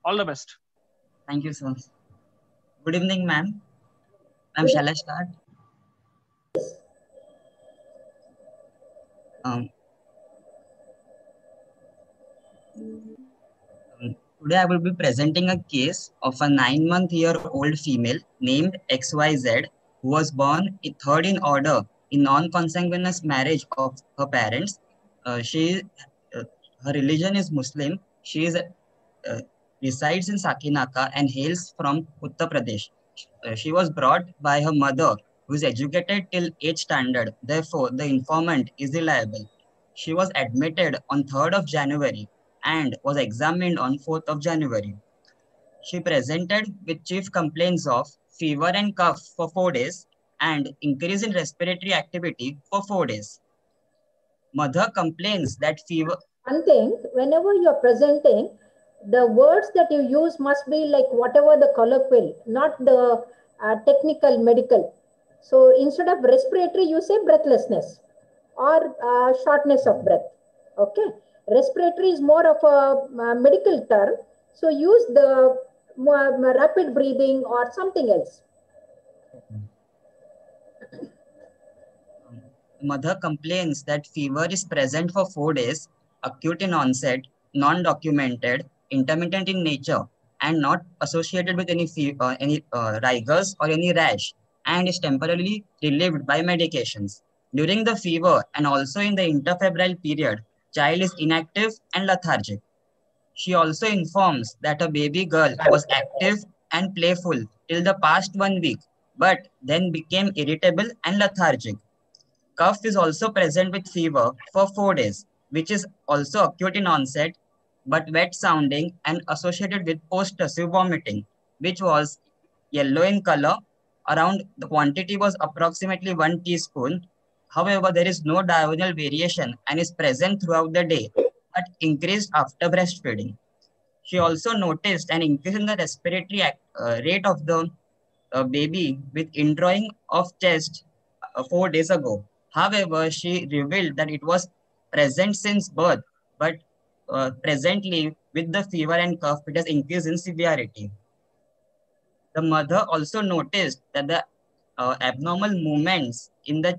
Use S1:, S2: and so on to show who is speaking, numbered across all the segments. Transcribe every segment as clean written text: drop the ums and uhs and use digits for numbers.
S1: All the best.
S2: Thank you, sir. Good evening, ma'am. Ma'am,
S3: Good
S2: shall I start? Um, Today I will be presenting a case of a 9-month-old female named XYZ who was born third in order in non-consanguineous marriage of her parents. Uh, Her religion is Muslim. She is resides in Sakinaka and hails from Uttar Pradesh. She was brought by her mother, who is educated till 8th standard. Therefore, the informant is reliable. She was admitted on 3rd of January and was examined on 4th of January. She presented with chief complaints of fever and cough for 4 days and increase in respiratory activity for 4 days. Mother complains that fever.
S3: One thing, whenever you're presenting, the words that you use must be like whatever the colloquial, not the technical medical. So instead of respiratory, you say breathlessness or shortness of breath. Okay. Respiratory is more of a medical term. So use the rapid breathing or something else.
S2: Mother complains that fever is present for 4 days, acute in onset, non-documented, intermittent in nature, and not associated with any rigors or any rash, and is temporarily relieved by medications. During the fever and also in the interfebrile period, child is inactive and lethargic. She also informs that a baby girl was active and playful till the past 1 week, but then became irritable and lethargic. Cough is also present with fever for 4 days, which is also acute in onset, but wet sounding and associated with post-tussive vomiting, which was yellow in color. Around the quantity was approximately 1 teaspoon. However, there is no diurnal variation and is present throughout the day, but increased after breastfeeding. She also noticed an increase in the respiratory rate of the baby with indrawing of chest 4 days ago. However, she revealed that it was present since birth, but presently with the fever and cough, it has increased in severity. The mother also noticed that the abnormal movements in the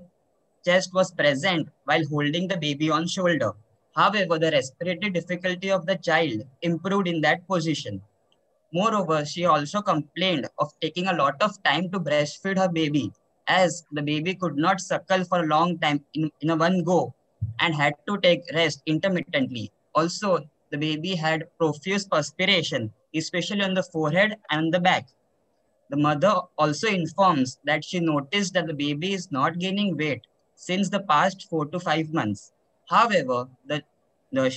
S2: chest was present while holding the baby on shoulder. However, the respiratory difficulty of the child improved in that position. Moreover, she also complained of taking a lot of time to breastfeed her baby, as the baby could not suckle for a long time in a one go and had to take rest intermittently. Also, the baby had profuse perspiration, especially on the forehead and the back. The mother also informs that she noticed that the baby is not gaining weight since the past 4 to 5 months. However,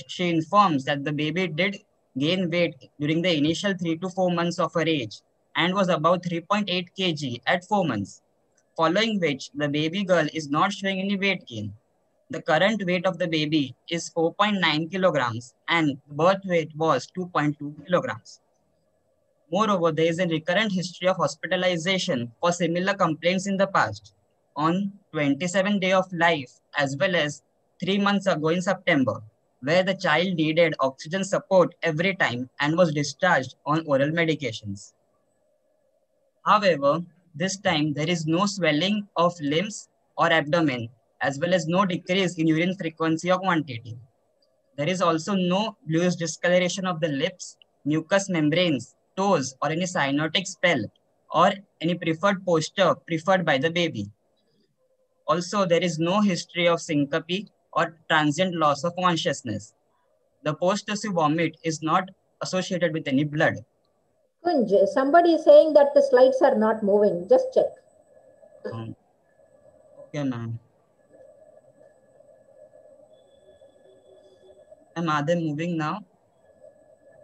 S2: she informs that the baby did gain weight during the initial 3 to 4 months of her age and was about 3.8 kg at 4 months, following which the baby girl is not showing any weight gain. The current weight of the baby is 4.9 kilograms and birth weight was 2.2 kilograms. Moreover, there is a recurrent history of hospitalization for similar complaints in the past. On 27th day of life, as well as 3 months ago in September, where the child needed oxygen support every time and was discharged on oral medications. However, this time there is no swelling of limbs or abdomen, as well as no decrease in urine frequency or quantity. There is also no bluish discoloration of the lips, mucous membranes, toes, or any cyanotic spell, or any preferred posture preferred by the baby. Also, there is no history of syncope or transient loss of consciousness. The post-tussive vomit is not associated with any blood.
S3: Kunj, somebody is saying that the slides are not moving. Just check.
S2: Okay, ma'am. Are they moving now?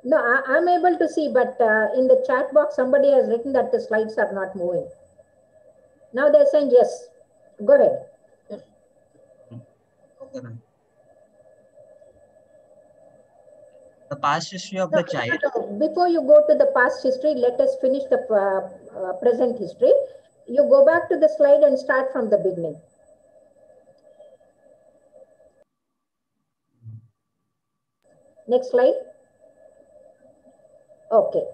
S3: No, I'm able to see, but in the chat box, somebody has written that the slides are not moving. Now they're saying yes. Go ahead.
S2: Okay, ma'am. The past history of the child.
S3: Before you go to the past history, let us finish the present history. You go back to the slide and start from the beginning. Next slide. Okay.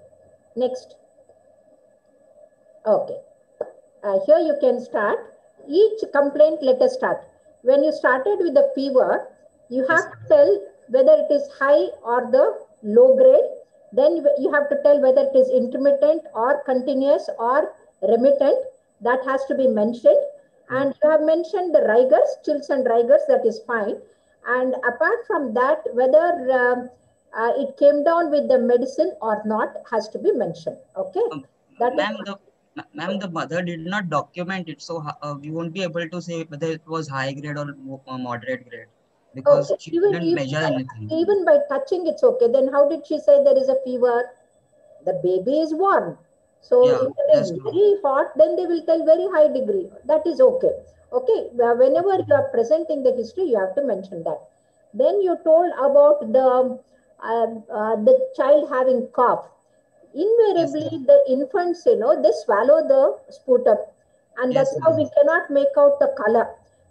S3: Next. Okay. Here you can start. Each complaint, let us start. When you started with the fever, you
S2: Yes,
S3: have to tell whether it is high or the low grade. Then you have to tell whether it is intermittent or continuous or remittent. That has to be mentioned.
S2: ma'am.
S3: And you have mentioned the rigors, chills and rigors, that is fine. And apart from that, whether it came down with the medicine or not has to be mentioned. Okay.
S2: Um,
S3: That is
S2: ma'am, the mother did not document it, so we won't be able to say whether it was high grade or moderate grade because
S3: okay.
S2: she
S3: Even,
S2: didn't
S3: even,
S2: measure anything.
S3: even by touching, it's okay. Then how did she say there is a fever? The baby is warm. So
S2: Yeah,
S3: if it
S2: that's
S3: is
S2: true.
S3: very hot, then they will tell very high degree. That is okay. Okay. Whenever
S2: Okay.
S3: you are presenting the history, you have to mention that. Then you told about the child having cough.
S2: Yes,
S3: Invariably,
S2: ma'am.
S3: the infants, they swallow the sputum, and that's
S2: Yes,
S3: how
S2: ma'am.
S3: we cannot make out the color.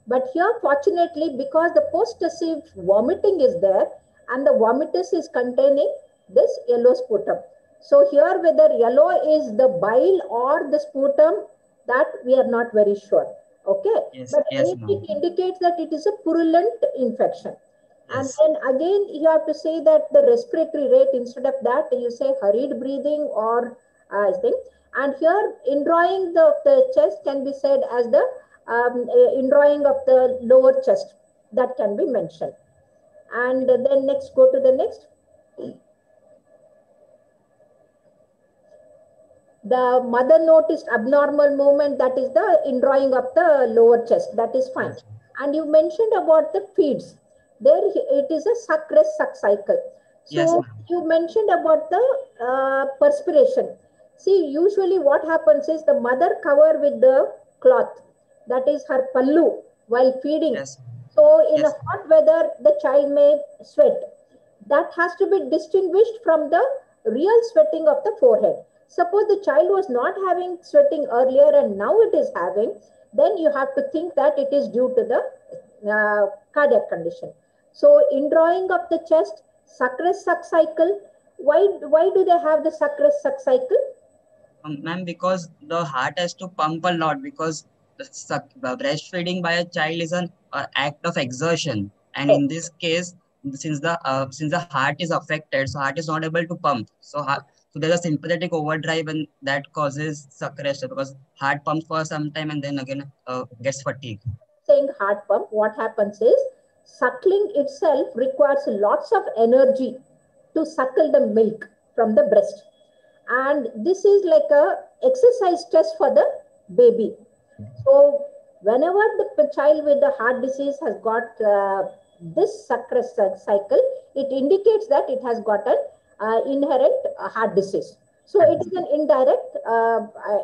S3: But here, fortunately, because the post-tussive vomiting is there, and the vomitus is containing this yellow sputum. So here, whether yellow is the bile or the sputum, that we are not very sure. Okay,
S2: Yes,
S3: but
S2: yes,
S3: it
S2: ma'am.
S3: indicates that it is a purulent infection. And
S2: Yes.
S3: then again, you have to say that the respiratory rate, instead of that, you say hurried breathing or thing. And here, indrawing the chest can be said as the indrawing of the lower chest. That can be mentioned. And then next, go to the next. The mother noticed abnormal movement, that is the indrawing of the lower chest. That is fine.
S2: Yes, ma'am.
S3: And you mentioned about the feeds. There it is a suck rest suck cycle.
S2: Yes,
S3: So
S2: ma'am.
S3: you mentioned about the perspiration. See, usually what happens is the mother cover with the cloth, that is her pallu, while feeding.
S2: Yes, ma'am.
S3: So in a
S2: Yes,
S3: hot weather, the child may sweat. That has to be distinguished from the real sweating of the forehead. Suppose the child was not having sweating earlier and now it is having, then you have to think that it is due to the cardiac condition. So indrawing of the chest, suck rest suck cycle. Why do they have the suck rest suck cycle?
S2: ma'am, because the heart has to pump a lot because breastfeeding by a child is an act of exertion, and in this case, since the heart is affected, so heart is not able to pump. So there's a sympathetic overdrive, and that causes suppression because heart pumps for some time and then again gets fatigued.
S3: Saying heart pump, what happens is suckling itself requires lots of energy to suckle the milk from the breast. And this is like a exercise test for the baby. So whenever the child with the heart disease has got this success cycle, it indicates that it has got an inherent heart disease. So it is an indirect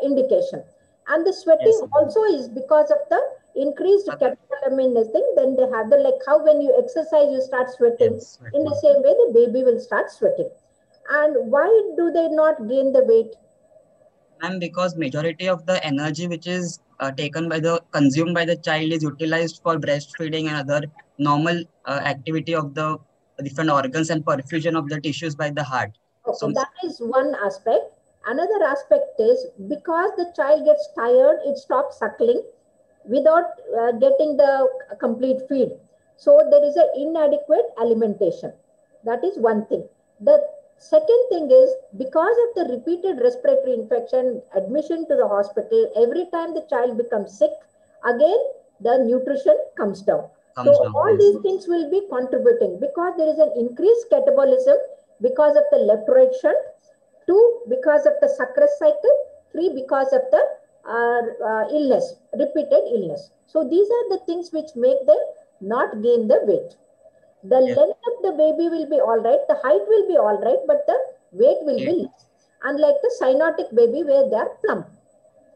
S3: indication. And the sweating
S2: Yes, ma'am.
S3: also is because of the increased
S2: Uh,
S3: catecholamine thing. Then they have the, like how when you exercise you start sweating.
S2: yes,
S3: In the
S2: sweating.
S3: same way, the baby will start sweating. And why do they not gain the weight?
S2: Ma'am, because majority of the energy which is taken by the consumed by the child is utilized for breastfeeding and other normal activity of the different organs and perfusion of the tissues by the heart.
S3: Okay,
S2: So
S3: that is one aspect. Another aspect is because the child gets tired, it stops suckling without getting the complete feed. So there is an inadequate alimentation. That is one thing. The second thing is because of the repeated respiratory infection, admission to the hospital, every time the child becomes sick, again the nutrition comes down. So
S2: comes down.
S3: all
S2: Yes.
S3: these things will be contributing because there is an increased catabolism because of the left right shunt, two because of the success cycle, three because of the illness, repeated illness. So these are the things which make them not gain the weight. The
S2: Yes.
S3: length of the baby will be all right, the height will be all right, but the weight will
S2: It,
S3: be less. Unlike the cyanotic baby where they are plump.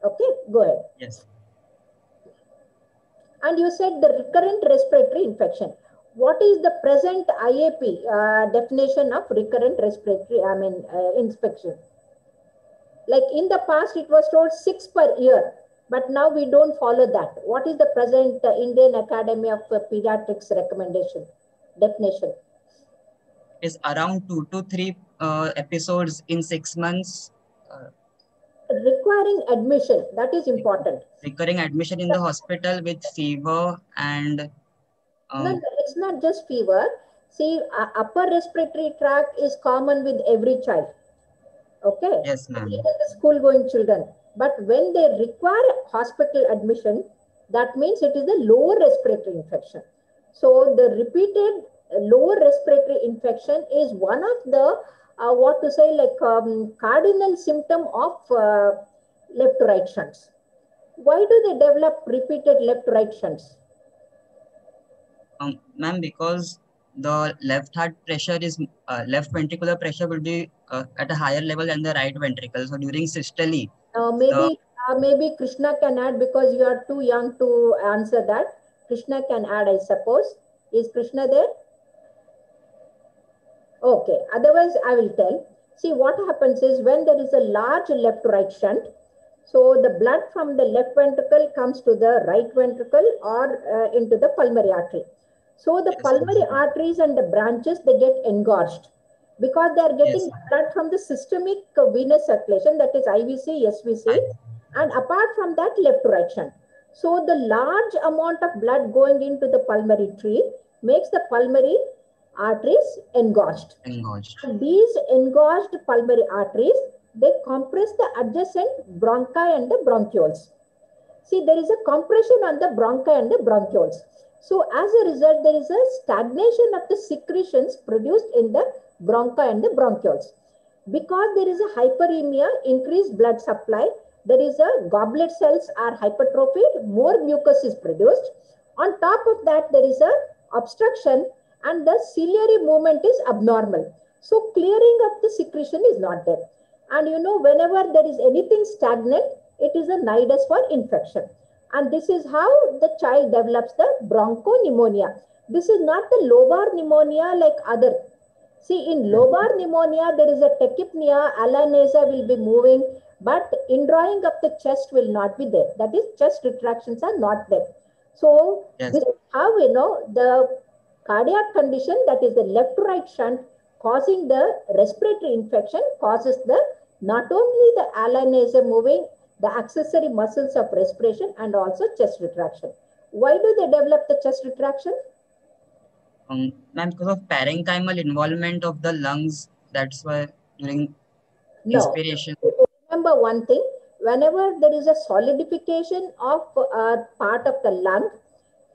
S3: Okay, go ahead.
S2: yes.
S3: And you said the recurrent respiratory infection. What is the present IAP definition of recurrent respiratory, infection? Like in the past, it was told 6 per year, but now we don't follow that. What is the present Indian Academy of Pediatrics recommendation definition?
S2: Is around 2 to 3 episodes in 6 months,
S3: Requiring admission, that is important.
S2: recurring admission in the hospital with fever and
S3: No,
S2: um,
S3: no, it's not just fever. See, upper respiratory tract is common with every child. Okay,
S2: yes,
S3: even
S2: ma'am.
S3: the school going children. But when they require hospital admission, that means it is a lower respiratory infection. So the repeated lower respiratory infection is one of the what to say, like cardinal symptom of left to right shunts. Why do they develop repeated left to right shunts?
S2: Ma'am, because the left heart pressure is left ventricular pressure will be at a higher level than the right ventricle. So during systole,
S3: Uh,
S2: the
S3: maybe maybe Krishna can add because you are too young to answer that. Krishna can add, I suppose. Is Krishna there? Okay. Otherwise, I will tell. See, what happens is when there is a large left-right shunt, so the blood from the left ventricle comes to the right ventricle or into the pulmonary artery. So the
S2: yes,
S3: pulmonary
S2: ma'am.
S3: arteries and the branches, they get engorged because they are
S2: Yes,
S3: getting blood from the systemic venous circulation, that is IVC, SVC,
S2: I,
S3: and apart from that, left to right shunt. So the large amount of blood going into the pulmonary tree makes the pulmonary arteries engorged.
S2: engorged.
S3: And these engorged pulmonary arteries, they compress the adjacent bronchi and the bronchioles. See, there is a compression on the bronchi and the bronchioles. So as a result, there is a stagnation of the secretions produced in the bronchi and the bronchioles. Because there is a hyperemia, increased blood supply, there is a goblet cells are hypertrophied, more mucus is produced. On top of that, there is a obstruction and the ciliary movement is abnormal. So clearing of the secretion is not there. And you know, whenever there is anything stagnant, it is a nidus for infection. And this is how the child develops the bronchopneumonia. This is not the lobar pneumonia like other. See, in lobar pneumonia, there is a tachypnea, Alanasa will be moving, but indrawing of the chest will not be there. That is, chest retractions are not there. So,
S2: Yes,
S3: this is how we know the cardiac condition, that is the left to right shunt, causing the respiratory infection, causes the not only the Alanasa moving, the accessory muscles of respiration and also chest retraction. Why do they develop the chest retraction?
S2: ma'am, because of parenchymal involvement of the lungs, that's why during
S3: No.
S2: inspiration,
S3: Remember one thing, whenever there is a solidification of a part of the lung,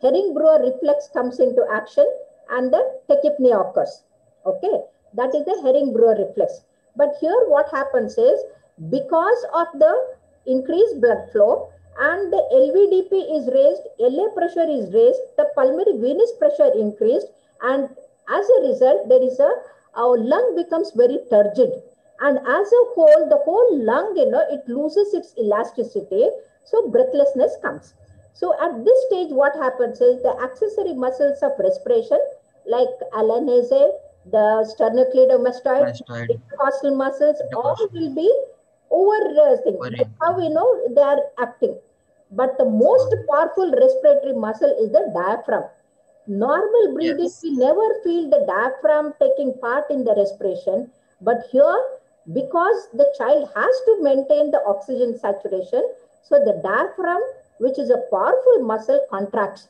S3: Herring-Brewer reflex comes into action and the tachypnea occurs. Okay, that is the Herring-Brewer reflex. But here what happens is, because of the increased blood flow and the LVDP is raised, LA pressure is raised, the pulmonary venous pressure increased, and as a result, there is our lung becomes very turgid. And as a whole, the whole lung, it loses its elasticity. So breathlessness comes. So at this stage, what happens is the accessory muscles of respiration, like Alanase, the sternocleidomastoid,
S2: mastoid,
S3: intercostal muscles, all
S2: intercostal,
S3: will be over thing. That's how
S2: overactive.
S3: we know they are acting. But the most powerful respiratory muscle is the diaphragm. Normal breathing,
S2: Yes,
S3: we never feel the diaphragm taking part in the respiration. But here, because the child has to maintain the oxygen saturation, so the diaphragm, which is a powerful muscle, contracts.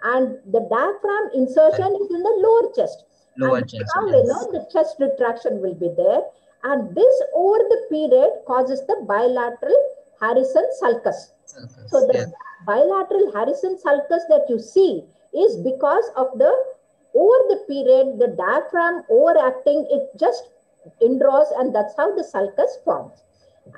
S3: And the diaphragm insertion is in the lower chest. And
S2: lower
S3: that's
S2: chest,
S3: how we
S2: yes.
S3: know the chest retraction will be there. And this over the period causes the bilateral Harrison sulcus. So
S2: Circus, yes.
S3: the bilateral Harrison sulcus that you see is because of the over the period, the diaphragm overacting, it just indraws and that's how the sulcus forms.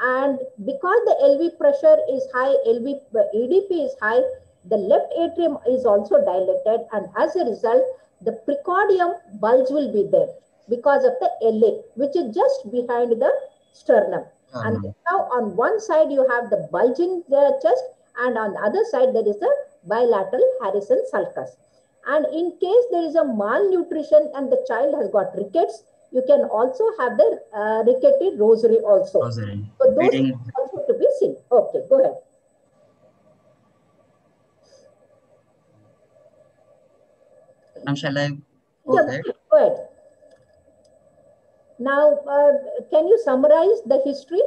S3: And because the LV pressure is high, LV EDP is high, the left atrium is also dilated and as a result, the precordium bulge will be there because of the LA, which is just behind the sternum. And
S2: No.
S3: now on one side you have the bulging the chest and on the other side there is a bilateral Harrison sulcus. And in case there is a malnutrition and the child has got rickets, you can also have the rickety rosary also.
S2: Rosary,
S3: So those
S2: feeding.
S3: are also to be seen. Okay, go ahead.
S2: Shall I go
S3: Yeah,
S2: ahead?
S3: go ahead. Now, can you summarize the history?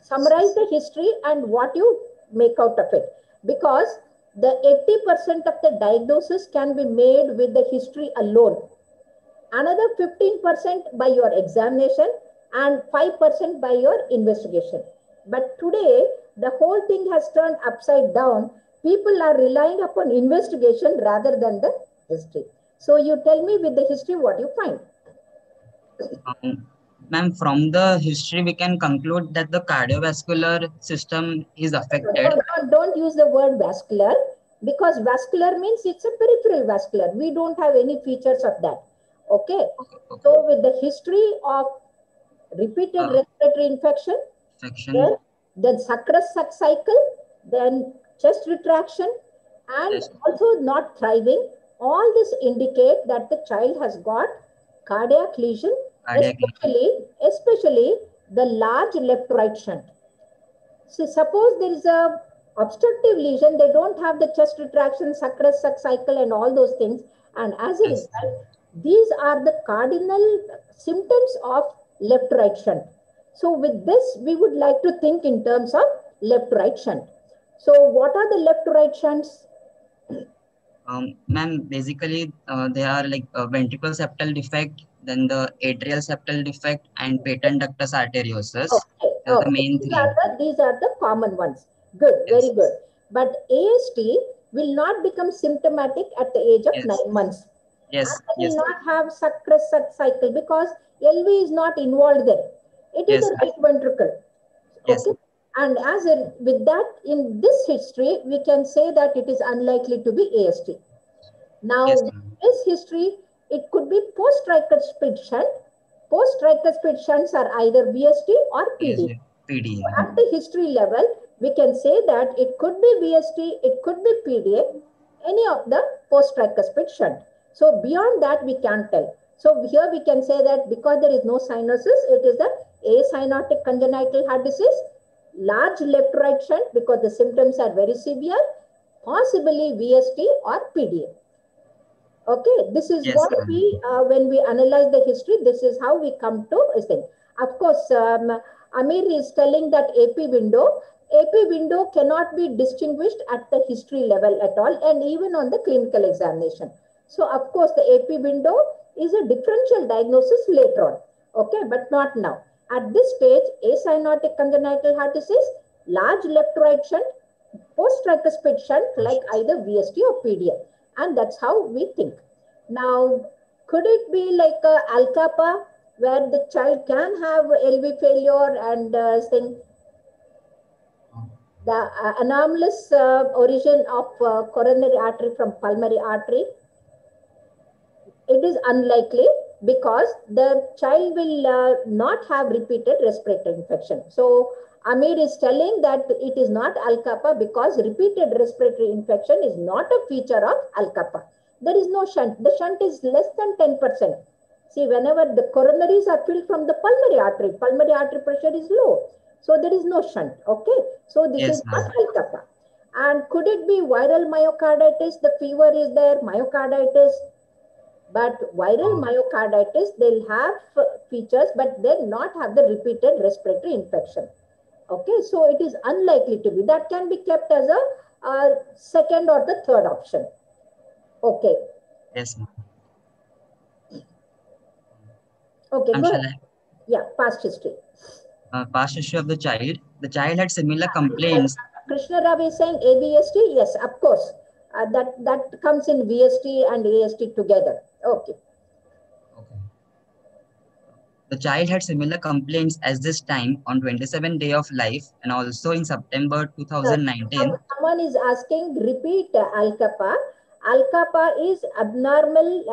S3: Summarize the history and what you make out of it. Because the 80% of the diagnosis can be made with the history alone. Another 15% by your examination and 5% by your investigation. But today, the whole thing has turned upside down. People are relying upon investigation rather than the history. So you tell me with the history what you find.
S2: Ma'am, from the history, we can conclude that the cardiovascular system is affected.
S3: Don't use the word vascular, because vascular means it's a peripheral vascular. We don't have any features of that. Okay. So with the history of repeated respiratory infection, then Saccharus cycle, then chest retraction, and also not thriving, all this indicate that the child has got cardiac lesion, especially the large left-right shunt. So suppose there is a obstructive lesion, they don't have the chest retraction, Saccharus cycle and all those things. And as a result, these are the cardinal symptoms of left-right shunt. So with this, we would like to think in terms of left-right shunt. So what are the left-right shunts?
S2: Ma'am, basically, they are like ventricle septal defect, then the atrial septal defect, and patent ductus arteriosus. The main
S3: these are the common ones. Good, very good. But AST will not become symptomatic at the age of 9 months. It will not have Saccharus cycle because LV is not involved there. It is the right ventricle. Okay. And as with that, in this history, we can say that it is unlikely to be AST. Now, this history, it could be post-tricuspid shunt. Post-tricuspid shunts are either VST or PD. So at the history level, we can say that it could be VST, it could be PDA, any of the post-tricuspid shunt. So beyond that, we can't tell. So here we can say that because there is no cyanosis, it is the acyanotic congenital heart disease, large left-right shunt because the symptoms are very severe, possibly VST or PDA. Okay, this is what we, when we analyze the history, this is how we come to this thing. Of course, Amir is telling that AP window cannot be distinguished at the history level at all and even on the clinical examination. So, of course, the AP window is a differential diagnosis later on. Okay, but not now. At this stage, acyanotic congenital heart disease, large left-right shunt, post-tricuspid shunt like either VST or PDA. And that's how we think. Now, could it be like Al-Kappa, where the child can have LV failure and the anomalous origin of coronary artery from pulmonary artery? It is unlikely because the child will not have repeated respiratory infection. So, Amir is telling that it is not Al-Kappa because repeated respiratory infection is not a feature of Al-Kappa. There is no shunt. The shunt is less than 10%. See, whenever the coronaries are filled from the pulmonary artery pressure is low. So there is no shunt. Okay. So this is not Al-Kappa. And could it be viral myocarditis? The fever is there, myocarditis. But viral myocarditis, they'll have features, but they'll not have the repeated respiratory infection. Okay, so it is unlikely to be. That can be kept as a second or the third option. Okay.
S2: Yes, ma'am.
S3: Okay, go ahead. Yeah, past history.
S2: Past history of the child. The child had similar complaints.
S3: Krishna Rao is saying ABST. Yes, of course. That comes in VST and AST together. Okay.
S2: The child had similar complaints as this time on 27th day of life and also in September 2019.
S3: Someone is asking, repeat Al-Kappa. Al-Kappa is abnormal,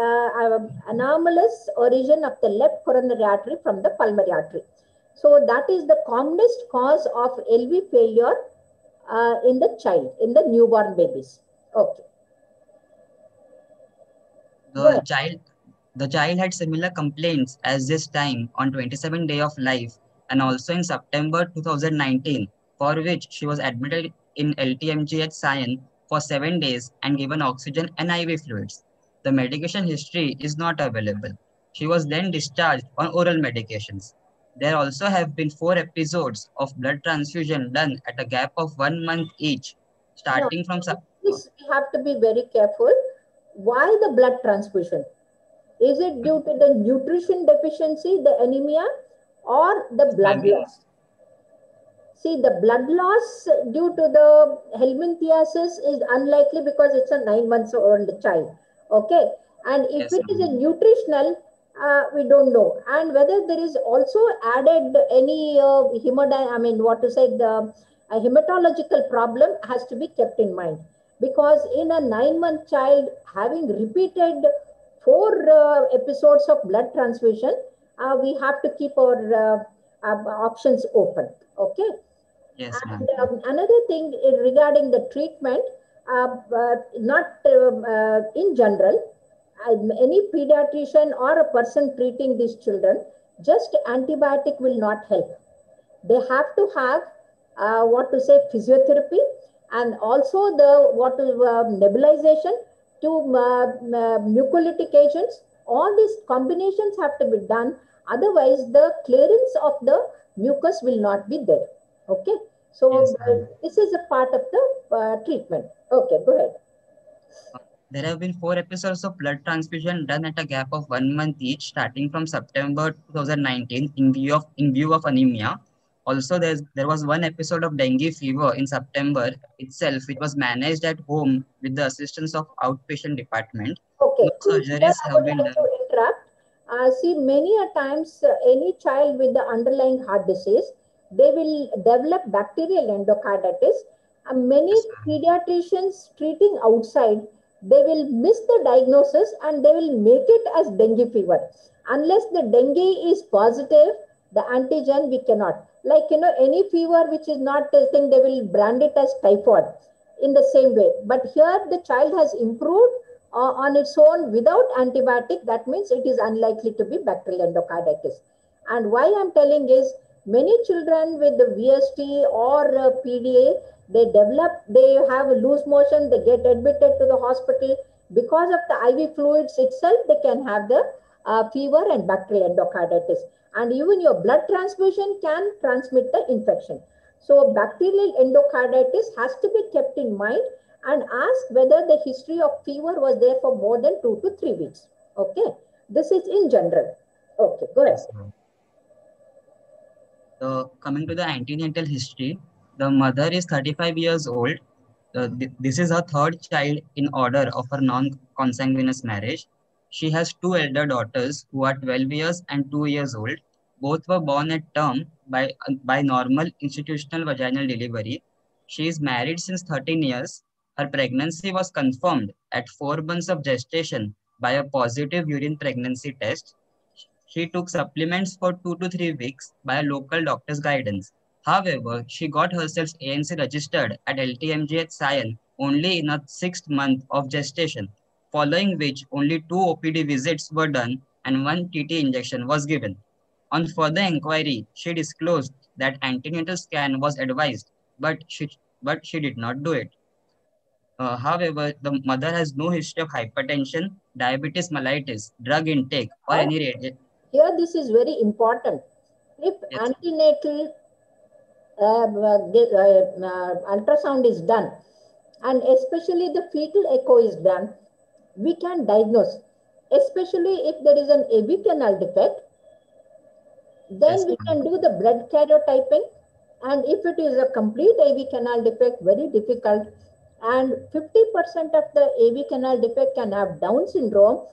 S3: anomalous origin of the left coronary artery from the pulmonary artery. So that is the commonest cause of LV failure in the child, in the newborn babies. Okay.
S2: The child had similar complaints as this time on 27th day of life and also in September 2019, for which she was admitted in LTMG at Sion for 7 days and given oxygen and IV fluids. The medication history is not available. She was then discharged on oral medications. There also have been 4 episodes of blood transfusion done at a gap of 1 month each,
S3: Now,
S2: starting from
S3: this we have to be very careful. Why the blood transfusion? Is it due to the nutrition deficiency, the anemia, or the blood loss? See, the blood loss due to the helminthiasis is unlikely because it's a 9 months old child. Okay. And if
S2: yes,
S3: it is a
S2: ma'am.
S3: nutritional, we don't know. And whether there is also added any I mean, what to say, the hematological problem has to be kept in mind. Because in a 9 month child having repeated 4 episodes of blood transfusion, we have to keep our options open. Okay.
S2: Yes,
S3: And
S2: ma'am.
S3: another thing regarding the treatment, not in general, any pediatrician or a person treating these children, just antibiotic will not help. They have to have what to say physiotherapy, and also the what to nebulization to mucolytic agents. All these combinations have to be done, otherwise the clearance of the mucus will not be there. Okay, so
S2: Yes, ma'am.
S3: this is a part of the treatment. Okay, go ahead.
S2: There have been 4 episodes of blood transfusion done at a gap of 1 month each, starting from September 2019, in view of anemia. Also, there was 1 episode of dengue fever in September itself, which was managed at home with the assistance of outpatient department.
S3: Okay,
S2: No
S3: see, here
S2: surgeries
S3: I
S2: have
S3: would
S2: been
S3: like to
S2: done.
S3: interrupt. See, many a times, any child with the underlying heart disease, they will develop bacterial endocarditis. Many
S2: Yes, ma'am.
S3: pediatricians treating outside, they will miss the diagnosis and they will make it as dengue fever. Unless the dengue is positive, the antigen we cannot. Like, any fever which is not a thing, they will brand it as typhoid in the same way. But here the child has improved on its own without antibiotic. That means it is unlikely to be bacterial endocarditis. And why I'm telling is, many children with the VST or PDA, they have a loose motion, they get admitted to the hospital. Because of the IV fluids itself, they can have the fever and bacterial endocarditis. And even your blood transfusion can transmit the infection. So bacterial endocarditis has to be kept in mind, and ask whether the history of fever was there for more than 2 to 3 weeks. Okay, this is in general. Okay, go ahead.
S2: Yes, ma'am. So, coming to the antenatal history, the mother is 35 years old. This is her third child in order of her non-consanguineous marriage. She has 2 elder daughters who are 12 years and 2 years old. Both were born at term by normal institutional vaginal delivery. She is married since 13 years. Her pregnancy was confirmed at 4 months of gestation by a positive urine pregnancy test. She took supplements for 2 to 3 weeks by a local doctor's guidance. However, she got herself ANC registered at LTMG at Sion only in her 6th month of gestation, following which only 2 OPD visits were done and 1 TT injection was given. On further inquiry, she disclosed that antenatal scan was advised, but she did not do it. However, the mother has no history of hypertension, diabetes mellitus, drug intake, or
S3: Now,
S2: any
S3: here this is very important. If
S2: yes,
S3: antenatal ultrasound is done, and especially the fetal echo is done, we can diagnose. Especially if there is an AV canal defect, then
S2: yes,
S3: we
S2: ma'am.
S3: can do the blood karyotyping. And if it is a complete AV canal defect, very difficult. And 50% of the AV canal defect can have Down syndrome.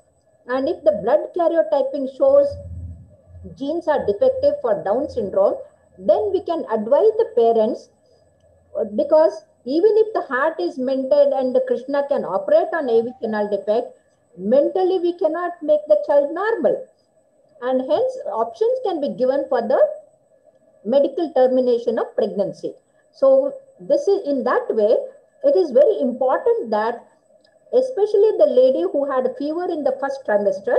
S3: And if the blood karyotyping shows genes are defective for Down syndrome, then we can advise the parents, because even if the heart is mended and the Krishna can operate on AV canal defect, mentally we cannot make the child normal. And hence options can be given for the medical termination of pregnancy. So this is in that way, it is very important that especially the lady who had a fever in the first trimester,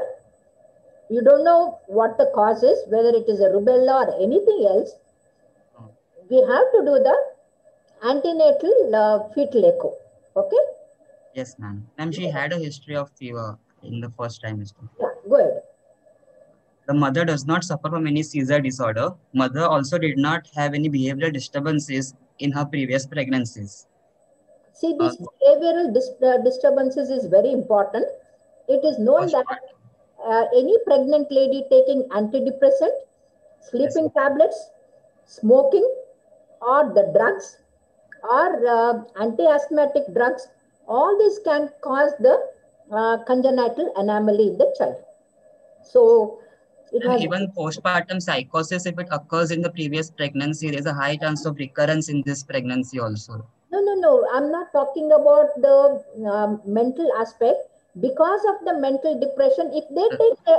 S3: you don't know what the cause is, whether it is a rubella or anything else,
S2: Oh,
S3: we have to do the antenatal fetal echo. Okay?
S2: yes, ma'am. Ma'am, she had a history of fever in the first trimester.
S3: Yeah, go ahead.
S2: The mother does not suffer from any seizure disorder. Mother also did not have any behavioral disturbances in her previous pregnancies.
S3: See,
S2: Uh,
S3: this behavioral disturbances is very important. It is known that
S2: postpartum.
S3: any pregnant lady taking antidepressant,
S2: Yes,
S3: sleeping tablets, smoking, or the drugs, or anti-asthmatic drugs, all this can cause the congenital anomaly in the child. So it
S2: and
S3: has
S2: even postpartum psychosis, if it occurs in the previous pregnancy, there's a high chance of recurrence in this pregnancy also.
S3: no, no, no. I'm not talking about the mental aspect. Because of the mental depression, if they
S2: Uh,
S3: take the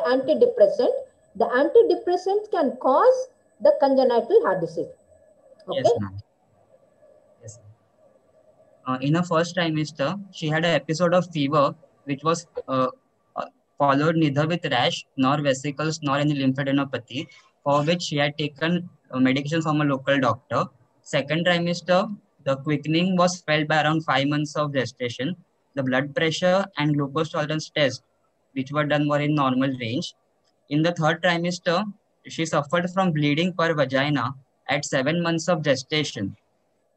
S3: antidepressant can cause the congenital heart disease. Okay.
S2: yes, ma'am. Yes. In her first trimester, she had an episode of fever, which was uh, followed neither with rash, nor vesicles, nor any lymphadenopathy, for which she had taken medication from a local doctor. Second trimester, the quickening was felt by around 5 months of gestation. The blood pressure and glucose tolerance test, which were done, were in normal range. In the third trimester, she suffered from bleeding per vagina at 7 months of gestation,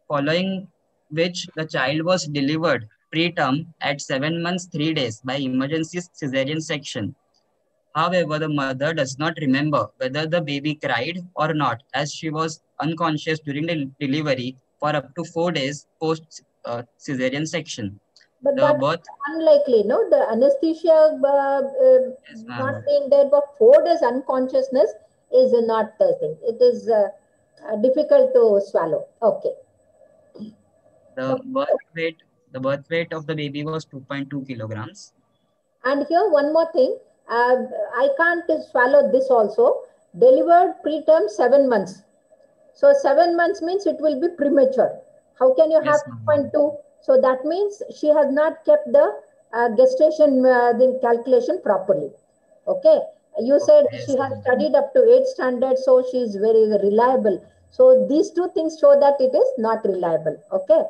S2: following which the child was delivered preterm at 7 months 3 days by emergency cesarean section. However, the mother does not remember whether the baby cried or not, as she was unconscious during the delivery for up to 4 days post cesarean section.
S3: But
S2: The
S3: that's
S2: birth,
S3: unlikely, no? The anesthesia
S2: yes,
S3: not
S2: ma'am.
S3: being there for 4 days unconsciousness is not the thing. It is difficult to swallow. Okay.
S2: The
S3: Now,
S2: birth weight of the baby was 2.2 kilograms.
S3: and here one more thing, I can't swallow this also. Delivered preterm 7 months. So 7 months means it will be premature. How can you have
S2: Yes, ma'am.
S3: 2.2? So that means she has not kept the gestation the calculation properly. Okay. You said
S2: Okay,
S3: she
S2: yes,
S3: has
S2: ma'am.
S3: studied up to 8th standard, so she is very reliable. So these two things show that it is not reliable. Okay.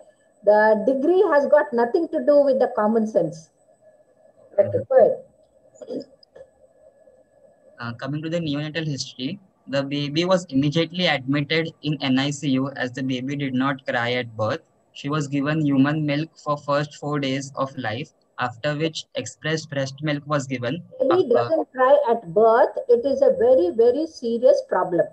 S3: The degree has got nothing to do with the common sense.
S2: Okay.
S3: Okay, go ahead.
S2: Coming to the neonatal history, the baby was immediately admitted in NICU as the baby did not cry at birth. She was given human milk for first 4 days of life, after which expressed breast milk was given.
S3: Baby doesn't cry at birth. It is a very, very serious problem.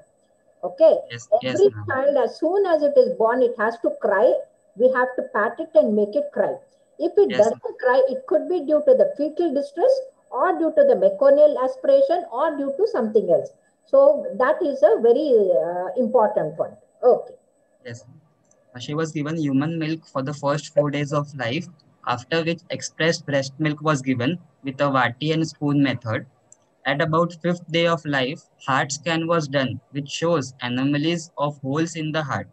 S3: Okay.
S2: Yes, yes,
S3: Every
S2: ma'am.
S3: child, as soon as it is born, it has to cry. We have to pat it and make it cry. If it
S2: Yes,
S3: doesn't cry, it could be due to the fetal distress or due to the meconial aspiration or due to something else. So that is a very important point. Okay.
S2: yes. She was given human milk for the first 4 days of life, after which expressed breast milk was given with a vati and spoon method. At about fifth day of life, heart scan was done, which shows anomalies of holes in the heart.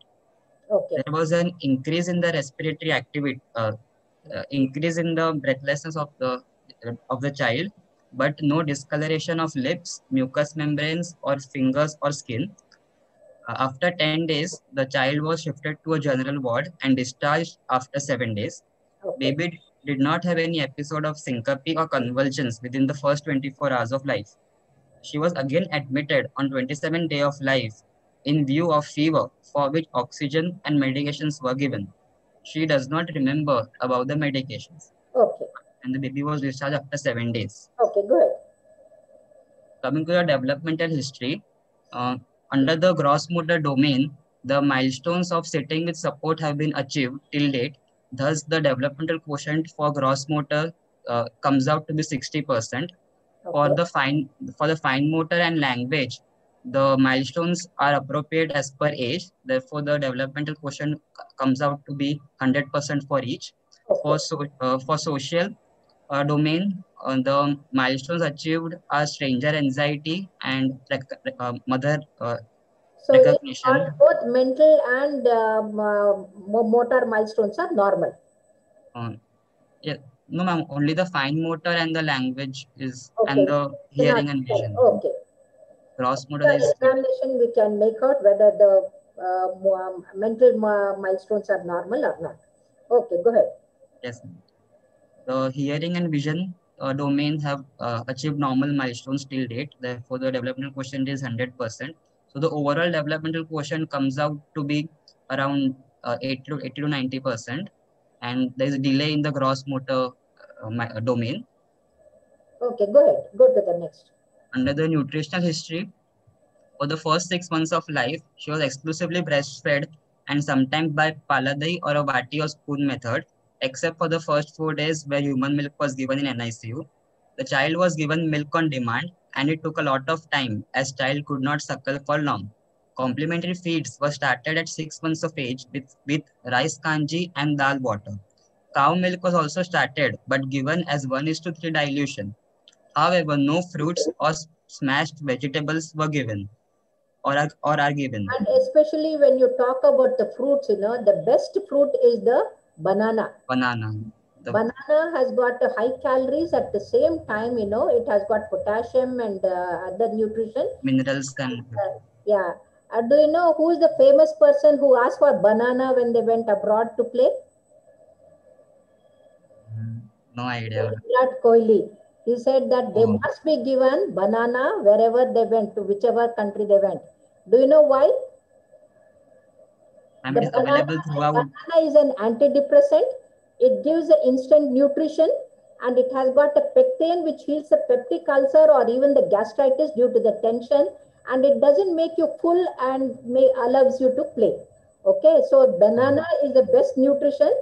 S3: Okay.
S2: There was an increase in the respiratory activity, increase in the breathlessness of the child, but no discoloration of lips, mucous membranes, or fingers or skin. After 10 days, the child was shifted to a general ward and discharged after 7 days.
S3: Okay.
S2: Baby did not have any episode of syncope or convulsions within the first 24 hours of life. She was again admitted on 27th day of life in view of fever, for which oxygen and medications were given. She does not remember about the medications,
S3: Okay.
S2: and the baby was discharged after 7 days.
S3: Okay. Go ahead.
S2: Coming to the developmental history, uh, under the gross motor domain, the milestones of sitting with support have been achieved till date. Thus, the developmental quotient for gross motor comes out to be 60%. For
S3: Okay.
S2: the fine motor and language, the milestones are appropriate as per age. Therefore, the developmental quotient comes out to be 100% for each.
S3: Okay.
S2: For social domain, the milestones achieved are stranger anxiety and mother
S3: So in
S2: recognition.
S3: short, both mental and motor milestones are normal.
S2: Uh, yeah, no, ma'am. Only the fine motor and the language is, and
S3: Okay.
S2: the
S3: Cannot
S2: hearing and
S3: tell.
S2: vision.
S3: Okay.
S2: Gross motor
S3: The
S2: is
S3: examination we can make out whether the mental milestones are normal or not. Okay, go ahead.
S2: yes. The hearing and vision domains have achieved normal milestones till date. Therefore, the developmental quotient is 100%. So the overall developmental quotient comes out to be around 80 to 90%. And there is a delay in the gross motor domain.
S3: Okay, go ahead. Go to the next.
S2: Under the nutritional history, for the first 6 months of life, she was exclusively breastfed and sometimes by paladai or a vati or spoon method, except for the first 4 days where human milk was given in NICU. The child was given milk on demand and it took a lot of time as child could not suckle for long. Complementary feeds were started at 6 months of age with rice kanji and dal water. Cow milk was also started but given as 1:3 dilution. However, no fruits or smashed vegetables were given or are given.
S3: And especially when you talk about the fruits, the best fruit is the banana.
S2: Banana.
S3: Banana has got high calories. At the same time, it has got potassium and other nutrition.
S2: Minerals and
S3: yeah. Do you know who is the famous person who asked for banana when they went abroad to play?
S2: no idea.
S3: Virat Kohli. He said that they must be given banana wherever they went, to whichever country they went. Do you know why?
S2: And it is available throughout.
S3: Banana is an antidepressant. It gives instant nutrition and it has got a pectin which heals the peptic ulcer or even the gastritis due to the tension, and it doesn't make you full and allows you to play. Okay, so banana is the best nutrition,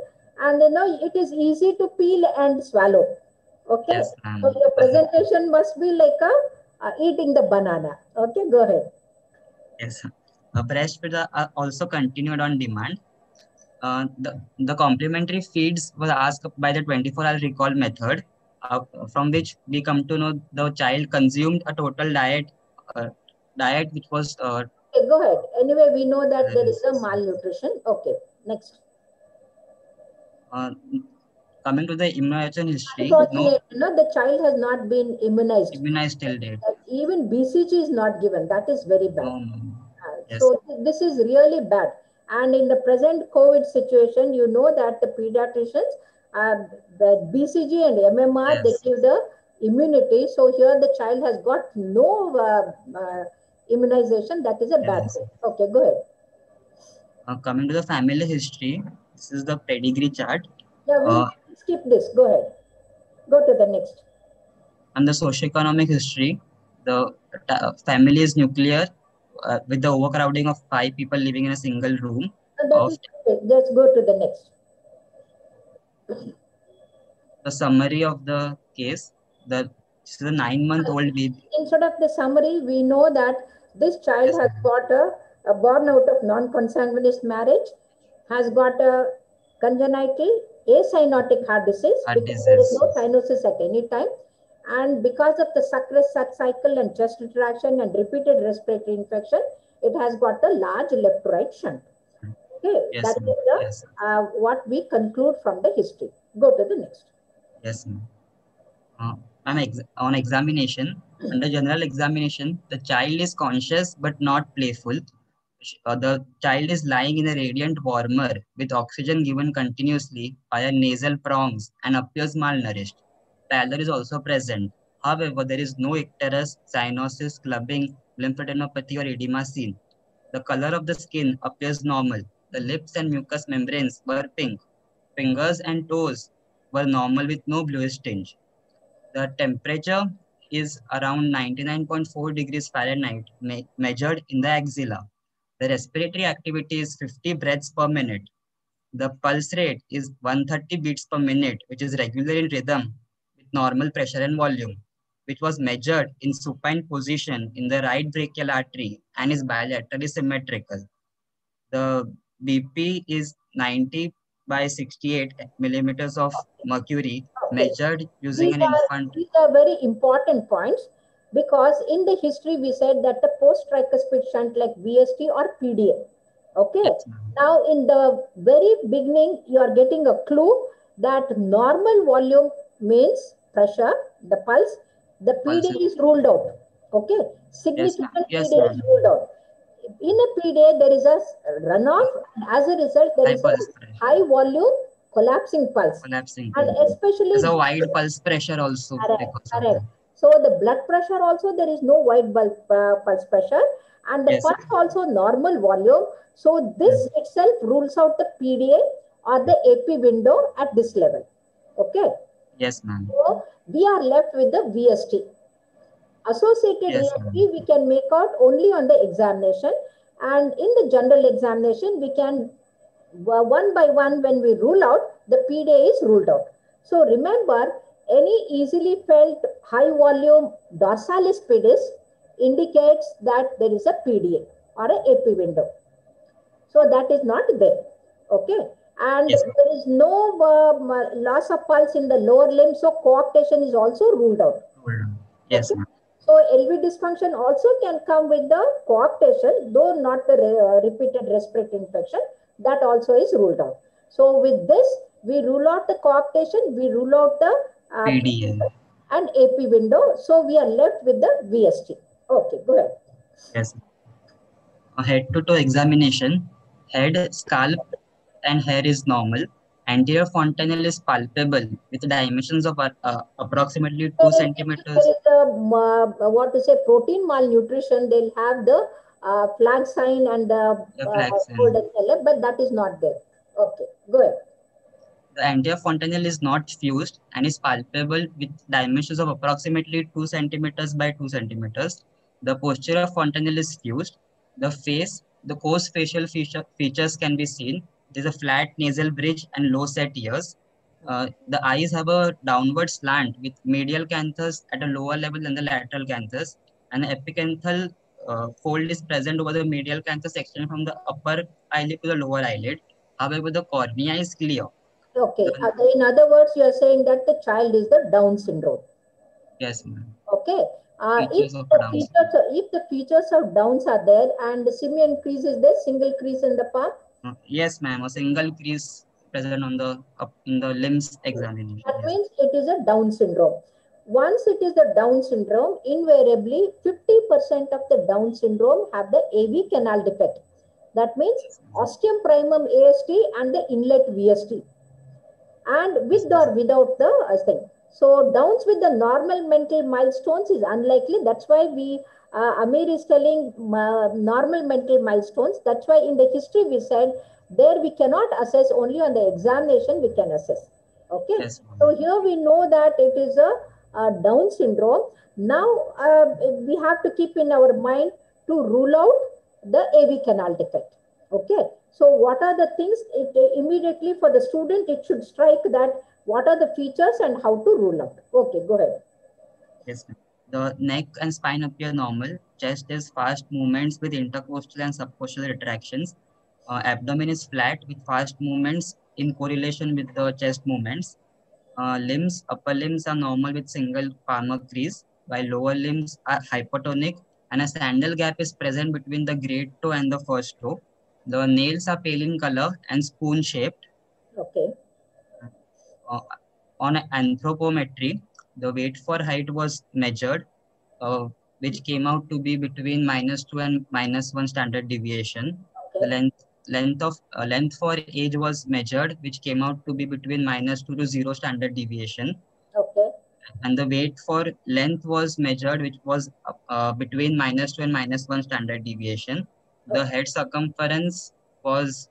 S3: and it is easy to peel and swallow. Okay,
S2: yes,
S3: so your presentation must be like eating the banana. Okay, go ahead.
S2: Yes, breastfeeds are also continued on demand. The complementary feeds were asked by the 24-hour recall method, from which we come to know the child consumed a total diet which was.
S3: Okay, go ahead. Anyway, we know that there is a malnutrition. Okay, next.
S2: Coming to the immunization history,
S3: the child has not been immunized.
S2: Immunized till date.
S3: Even BCG is not given. That is very bad.
S2: Yes.
S3: So this is really bad. And in the present COVID situation, you know that the pediatricians, the BCG and MMR, they give the immunity. So here the child has got no immunization. That is a bad thing. Okay, go ahead.
S2: Coming to the family history, this is the pedigree chart.
S3: Yeah, we'll skip this. Go ahead. Go to the next.
S2: And the socioeconomic history, the family is nuclear with the overcrowding of 5 people living in a single room.
S3: Let's go to the next.
S2: The summary of the case, this is a 9-month-old baby.
S3: Instead of the summary, we know that this child has got a born out of non-consanguineous marriage, has got a congenital acyanotic heart disease, because there is no cyanosis at any time. And because of the suppressed cycle and chest retraction and repeated respiratory infection, it has got a large left-right shunt. Okay, that is what we conclude from the history. Go to the next.
S2: Yes, ma'am. On examination, under general examination, the child is conscious but not playful. The child is lying in a radiant warmer with oxygen given continuously via nasal prongs and appears malnourished. Pallor is also present. However, there is no icterus, cyanosis, clubbing, lymphadenopathy, or edema seen. The color of the skin appears normal. The lips and mucous membranes were pink. Fingers and toes were normal with no bluish tinge. The temperature is around 99.4 degrees Fahrenheit measured in the axilla. The respiratory activity is 50 breaths per minute. The pulse rate is 130 beats per minute, which is regular in rhythm with normal pressure and volume, which was measured in supine position in the right brachial artery and is bilaterally symmetrical. The BP is 90 by 68 millimeters of mercury measured using an infant.
S3: These are very important points, because in the history we said that the post-tricuspid shunt like VST or PDA. Okay. Yes, now in the very beginning, you are getting a clue that normal volume means pressure, the pulse. The PDA is ruled out. Okay. Significant PDA is ruled out. In a PDA, there is a runoff. As a result, there is a high volume collapsing pulse.
S2: Collapsing.
S3: And especially
S2: there's a wide pulse pressure also because of
S3: correct.
S2: that.
S3: So the blood pressure also, there is no wide pulse pressure, and the
S2: Yes.
S3: pulse also normal volume. So this itself rules out the PDA or the AP window at this level. Okay.
S2: Yes, ma'am.
S3: So we are left with the VST. Associated
S2: Yes,
S3: EST we can make out only on the examination, and in the general examination we can one by one, when we rule out, the PDA is ruled out. So remember, any easily felt high volume dorsalis pedis indicates that there is a PDA or a AP window. So that is not there. Okay. And
S2: Yes.
S3: there is no loss of pulse in the lower limb. So coarctation is also ruled out.
S2: Yes,
S3: Okay.
S2: ma'am.
S3: So LV dysfunction also can come with the coarctation, though not the repeated respiratory infection. That also is ruled out. So with this, we rule out the coarctation, we rule out the
S2: PDA.
S3: and AP window. So we are left with the VST. Okay, go ahead.
S2: Yes. A head-to-toe examination. Head, scalp, and hair is normal. Anterior fontanelle is palpable with dimensions of approximately 2 centimeters.
S3: There is a, what to say, protein malnutrition. They'll have the flag sign and the
S2: flag sign.
S3: golden color, but that is not there. Okay, go ahead.
S2: The anterior fontanelle is not fused and is palpable with dimensions of approximately 2 centimeters by 2 centimeters. The posterior fontanelle is fused. The face, the coarse facial features can be seen. There is a flat nasal bridge and low set ears. The eyes have a downward slant with medial canthus at a lower level than the lateral canthus, and the epicanthal fold is present over the medial canthus extending from the upper eyelid to the lower eyelid. However, the cornea is clear.
S3: Okay. In other words, you are saying that the child is the Down syndrome.
S2: Yes, ma'am.
S3: Okay. If the features of Downs are there and the simian crease is there, single crease in the palm.
S2: Yes, ma'am. A single crease present on the in the limbs examination.
S3: That means it is a Down syndrome. Once it is the Down syndrome, invariably 50% of the Down syndrome have the AV canal defect. That means ostium primum AST and the inlet VST, and with or without the thing. So Downs with the normal mental milestones is unlikely. That's why Amir is telling normal mental milestones. That's why in the history we said there we cannot assess, only on the examination we can assess. Okay.
S2: Yes,
S3: so here we know that it is a Down syndrome. Now we have to keep in our mind to rule out the AV canal defect. Okay. So what are the things? Immediately for the student, it should strike that what are the features and how to rule out. Okay, go ahead.
S2: Yes, ma'am. The neck and spine appear normal. Chest is fast movements with intercostal and subcostal retractions. Abdomen is flat with fast movements in correlation with the chest movements. Upper limbs are normal with single palmar crease, while lower limbs are hypertonic, and a sandal gap is present between the great toe and the first toe. The nails are pale in color and spoon-shaped.
S3: Okay.
S2: On anthropometry, the weight for height was measured, which came out to be between -2 and -1 standard deviation.
S3: Okay.
S2: The length for age was measured, which came out to be between -2 to 0 standard deviation.
S3: Okay.
S2: And the weight for length was measured, which was between -2 and -1 standard deviation. The head circumference was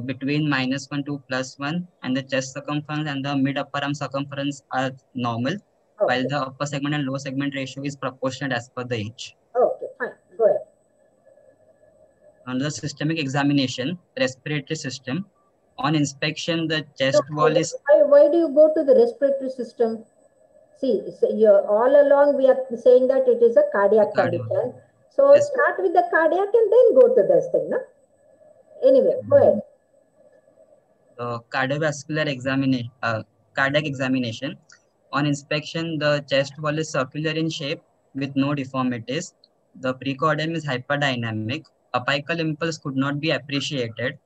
S2: between -1 to +1, and the chest circumference and the mid upper arm circumference are normal, while the upper segment and lower segment ratio is proportionate as per the age.
S3: Okay, fine. Go ahead.
S2: Under the systemic examination, respiratory system, on inspection, the chest wall is...
S3: Why do you go to the respiratory system? See, so all along we are saying that it is a cardiac condition. So start with the cardiac and then go to this thing, no? Anyway, go ahead.
S2: The cardiovascular examination, cardiac examination. On inspection, the chest wall is circular in shape with no deformities. The precordium is hyperdynamic. Apical impulse could not be appreciated.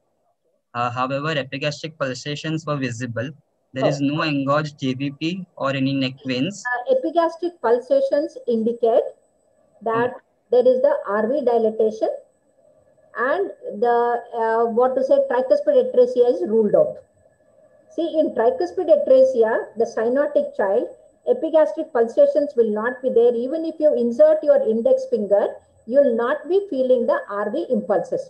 S2: However, epigastric pulsations were visible. There is no engorged JVP or any neck veins.
S3: Epigastric pulsations indicate that there is the RV dilatation, and the tricuspid atresia is ruled out. See, in tricuspid atresia, the cyanotic child, epigastric pulsations will not be there. Even if you insert your index finger, you will not be feeling the RV impulses.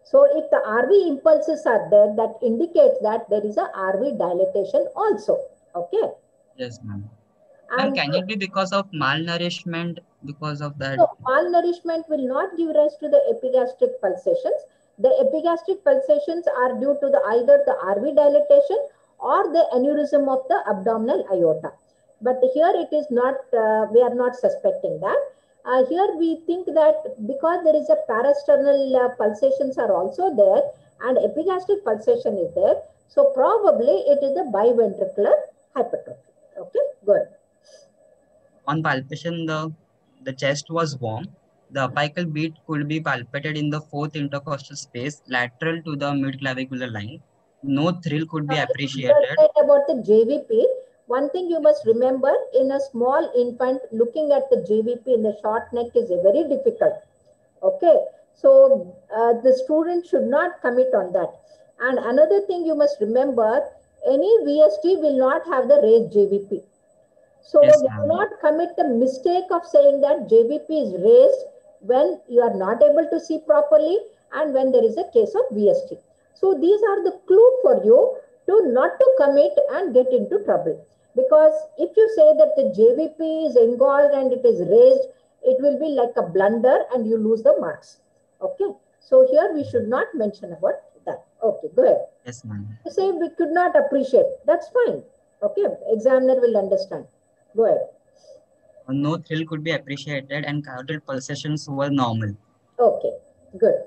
S3: So if the RV impulses are there, that indicates that there is a RV dilatation also. Okay.
S2: Yes, ma'am. Ma'am,
S3: And
S2: can it be because of malnourishment because of that?
S3: so malnourishment will not give rise to the epigastric pulsations. The epigastric pulsations are due to the either the RV dilatation or the aneurysm of the abdominal aorta. But here it is not, we are not suspecting that. Here we think that because there is a parasternal pulsations are also there and epigastric pulsation is there, so probably it is the biventricular hypertrophy. Okay, good.
S2: On palpation, the chest was warm. The apical beat could be palpated in the fourth intercostal space lateral to the midclavicular line. No thrill could be appreciated.
S3: Said about the JVP, one thing you must remember, in a small infant, looking at the JVP in the short neck is very difficult. Okay, so the student should not commit on that. And another thing you must remember, any VST will not have the raised JVP. So
S2: Yes,
S3: do
S2: ma'am.
S3: not commit the mistake of saying that JVP is raised when you are not able to see properly and when there is a case of VST. So these are the clue for you to not to commit and get into trouble. Because if you say that the JVP is engulfed and it is raised, it will be like a blunder and you lose the marks. Okay. So here we should not mention about that. Okay, go ahead.
S2: Yes, ma'am.
S3: You say we could not appreciate. That's fine. Okay, examiner will understand. Go ahead.
S2: No thrill could be appreciated and carotid pulsations were normal.
S3: Okay, good.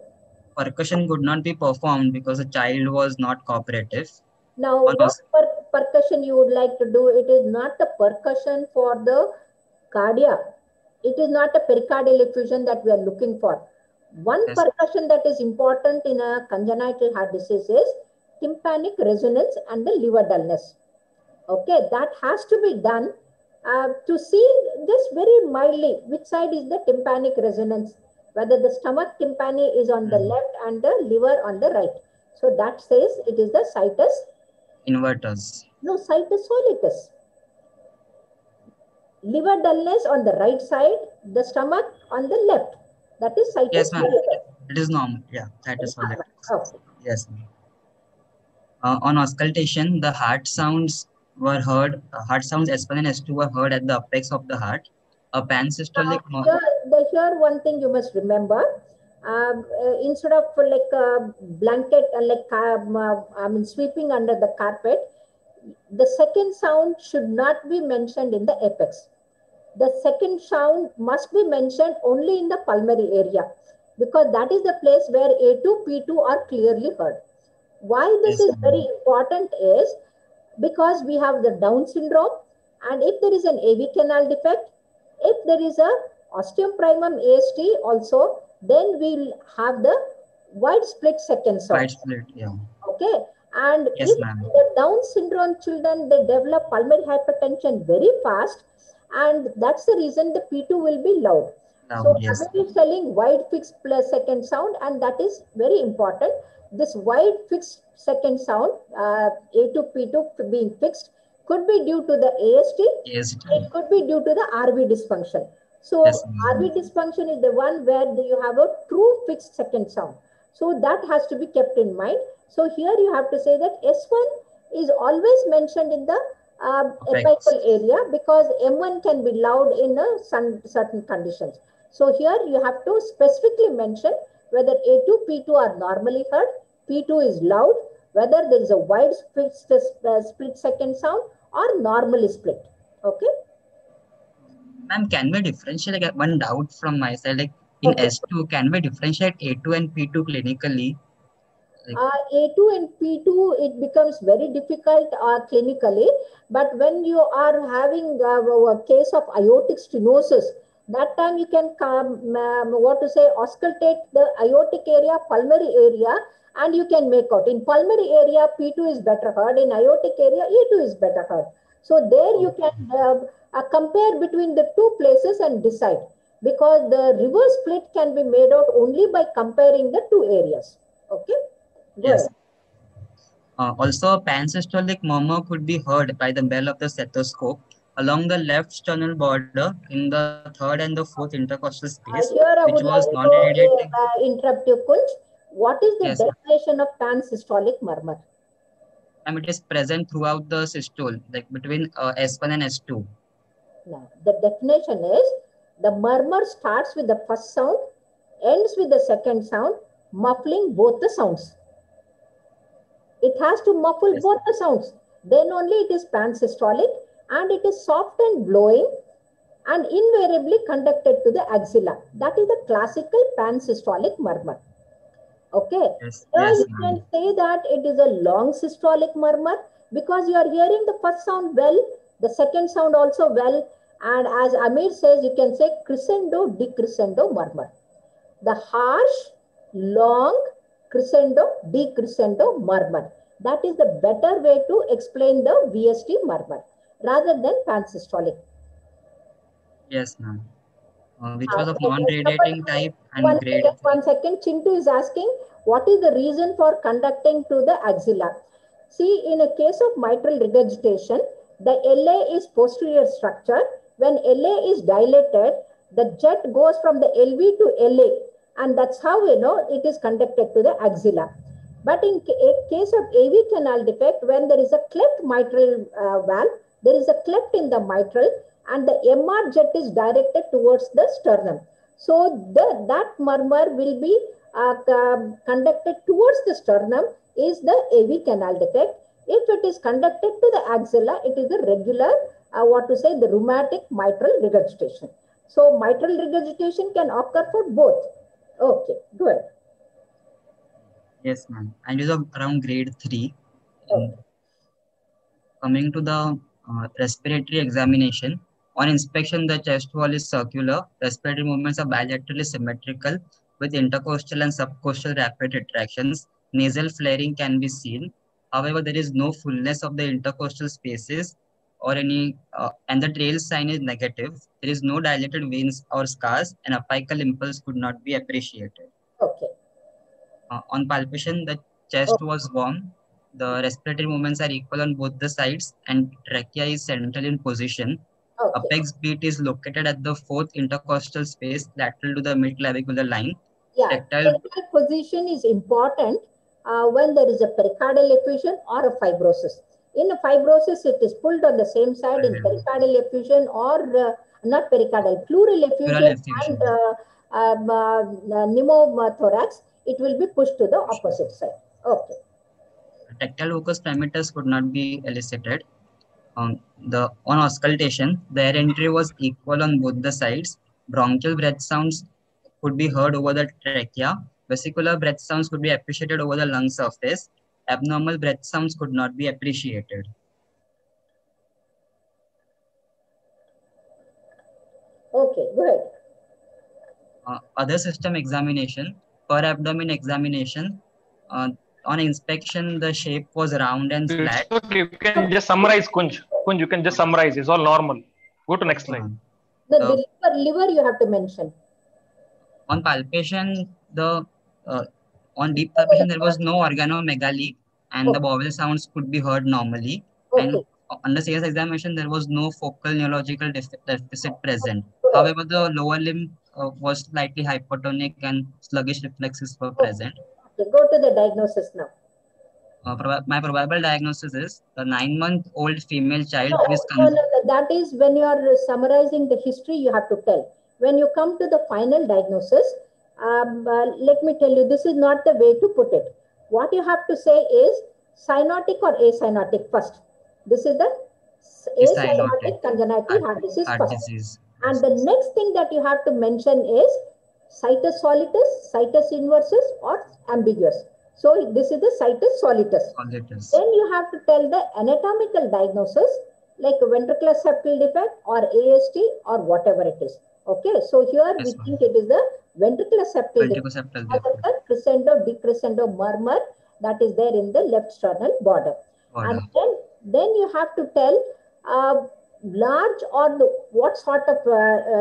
S2: Percussion could not be performed because the child was not cooperative.
S3: Now, what percussion you would like to do? It is not the percussion for the cardia. It is not a pericardial effusion that we are looking for. One
S2: Yes.
S3: percussion that is important in a congenital heart disease is tympanic resonance and the liver dullness. Okay, that has to be done to see just very mildly which side is the tympanic resonance, whether the stomach tympani is on the left and the liver on the right. So that says it is the situs
S2: inverters.
S3: No, situs soletus. Liver dullness on the right side, the stomach on the left. That is situs
S2: Yes, ma'am.
S3: soletus.
S2: It is normal. Yeah, situs soletus.
S3: Okay.
S2: Yes, ma'am. On auscultation, the heart sounds were heard. Heart sounds S1 and S2 were heard at the apex of the heart. A pansystolic.
S3: Here one thing you must remember. Instead of like a blanket, sweeping under the carpet, the second sound should not be mentioned in the apex. The second sound must be mentioned only in the pulmonary area because that is the place where A2, P2 are clearly heard. Why this is very important is because we have the Down syndrome, and if there is an AV canal defect, if there is a osteoprimum AST also, then we'll have the wide split second sound.
S2: Wide split, yeah.
S3: Okay. And
S2: yes,
S3: if the Down syndrome children, they develop pulmonary hypertension very fast, and that's the reason the P2 will be loud. So
S2: yes.
S3: I is telling wide fixed plus second sound, and that is very important. This wide fixed second sound, A2, P2 being fixed, could be due to the AST. It could be due to the RV dysfunction. So RV dysfunction is the one where you have a true fixed second sound. So that has to be kept in mind. So here you have to say that S1 is always mentioned in the apical area because M1 can be loud in certain conditions. So here you have to specifically mention whether A2, P2 are normally heard, P2 is loud, whether there is a wide split second sound or normally split. Okay.
S2: Ma'am, can we differentiate? Like one doubt from my side, like in S2, can we differentiate A2 and P2 clinically?
S3: A2 and P2, it becomes very difficult clinically. But when you are having a case of aortic stenosis, that time you can auscultate the aortic area, pulmonary area, and you can make out. In pulmonary area, P2 is better heard. In aortic area, A2 is better heard. So there you can compare between the two places and decide. Because the reverse split can be made out only by comparing the two areas. Okay?
S2: Yes. Also, a pansystolic murmur could be heard by the bell of the stethoscope along the left sternal border in the third and the fourth intercostal space,
S3: Here I
S2: which
S3: would
S2: was
S3: like to
S2: non-radiating.
S3: interrupt you, Kunj. What is the
S2: Yes, ma'am.
S3: definition of pansystolic murmur?
S2: It is present throughout the systole, like between S1 and S2.
S3: Now, the definition is the murmur starts with the first sound, ends with the second sound, muffling both the sounds. It has to muffle
S2: Yes,
S3: both the sounds. Then only it is pansystolic, and it is soft and blowing and invariably conducted to the axilla. That is the classical pansystolic murmur. Okay.
S2: yes,
S3: Here
S2: yes,
S3: you
S2: ma'am.
S3: can say that it is a long systolic murmur because you are hearing the first sound well, the second sound also well, and as Amir says, you can say crescendo, decrescendo murmur. The harsh, long, crescendo, decrescendo murmur. That is the better way to explain the VST murmur rather than pansystolic.
S2: Yes, ma'am. Which was of
S3: Somebody,
S2: non-radiating type and grade 3.
S3: one second. Chintu is asking, what is the reason for conducting to the axilla? See, in a case of mitral regurgitation, the LA is posterior structure. When LA is dilated, the jet goes from the LV to LA, and that's how it is conducted to the axilla. But in a case of AV canal defect, when there is a cleft mitral valve, there is a cleft in the mitral, and the MR jet is directed towards the sternum. So that murmur will be conducted towards the sternum is the AV canal defect. If it is conducted to the axilla, it is the regular, the rheumatic mitral regurgitation. So mitral regurgitation can occur for both. Okay, good.
S2: Yes, ma'am. And it was of around grade 3.
S3: Okay.
S2: Coming to the respiratory examination, on inspection, the chest wall is circular. Respiratory movements are bilaterally symmetrical with intercostal and subcostal rapid retractions. Nasal flaring can be seen. However, there is no fullness of the intercostal spaces and the trail sign is negative. There is no dilated veins or scars, and apical impulse could not be appreciated.
S3: Okay.
S2: On palpation, the chest was warm. The respiratory movements are equal on both the sides, and trachea is central in position.
S3: Okay.
S2: Apex beat is located at the fourth intercostal space, lateral to the mid-clavicular line.
S3: Yeah,
S2: Tactile
S3: central position is important when there is a pericardial effusion or a fibrosis. In a fibrosis, it is pulled on the same side. In pericardial effusion or not pericardial, pleural
S2: pleural
S3: effusion and
S2: effusion.
S3: pneumothorax, it will be pushed to the opposite side. Okay.
S2: Tactile vocus primitus could not be elicited. On auscultation, the air entry was equal on both the sides. Bronchial breath sounds could be heard over the trachea. Vesicular breath sounds could be appreciated over the lung surface. Abnormal breath sounds could not be appreciated.
S3: Okay, go ahead.
S2: Other system examination, per abdomen examination, on inspection, the shape was round and flat.
S1: It's okay. You can just summarize, Kunj. Kunj, you can just summarize. It's all normal. Go to next slide.
S3: The liver you have to mention.
S2: On palpation, on deep palpation, there was no organomegaly, and the bowel sounds could be heard normally.
S3: Okay.
S2: And under CS examination, there was no focal neurological deficit present. However, the lower limb was slightly hypotonic and sluggish reflexes were present.
S3: Okay, go to the diagnosis now.
S2: My probable diagnosis is a 9-month-old female child who is
S3: that is when you are summarizing the history you have to tell. When you come to the final diagnosis, let me tell you, this is not the way to put it. What you have to say is cyanotic or acyanotic first. This is the acyanotic congenital heart disease first. And the next thing that you have to mention is situs solitus, situs inversus, or ambiguous. So this is the situs solitus. Then you have to tell the anatomical diagnosis like ventricular septal defect or AST or whatever it is. Okay, so here we think it is the ventricular septal defect. The crescendo, decrescendo murmur that is there in the left sternal border. And then you have to tell large or what sort of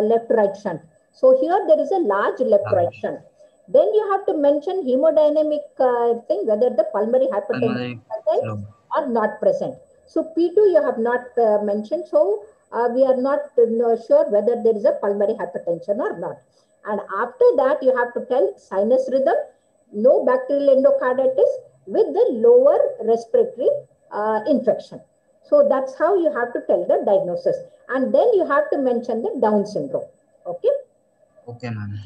S3: left-right shunt. So here there is a large left-right shunt. Then you have to mention hemodynamic thing, whether the pulmonary hypertension is
S2: present
S3: or not present. So P2 you have not mentioned, so we are not sure whether there is a pulmonary hypertension or not. And after that, you have to tell sinus rhythm, no bacterial endocarditis with the lower respiratory infection. So that's how you have to tell the diagnosis. And then you have to mention the Down syndrome. Okay?
S2: Okay, ma'am.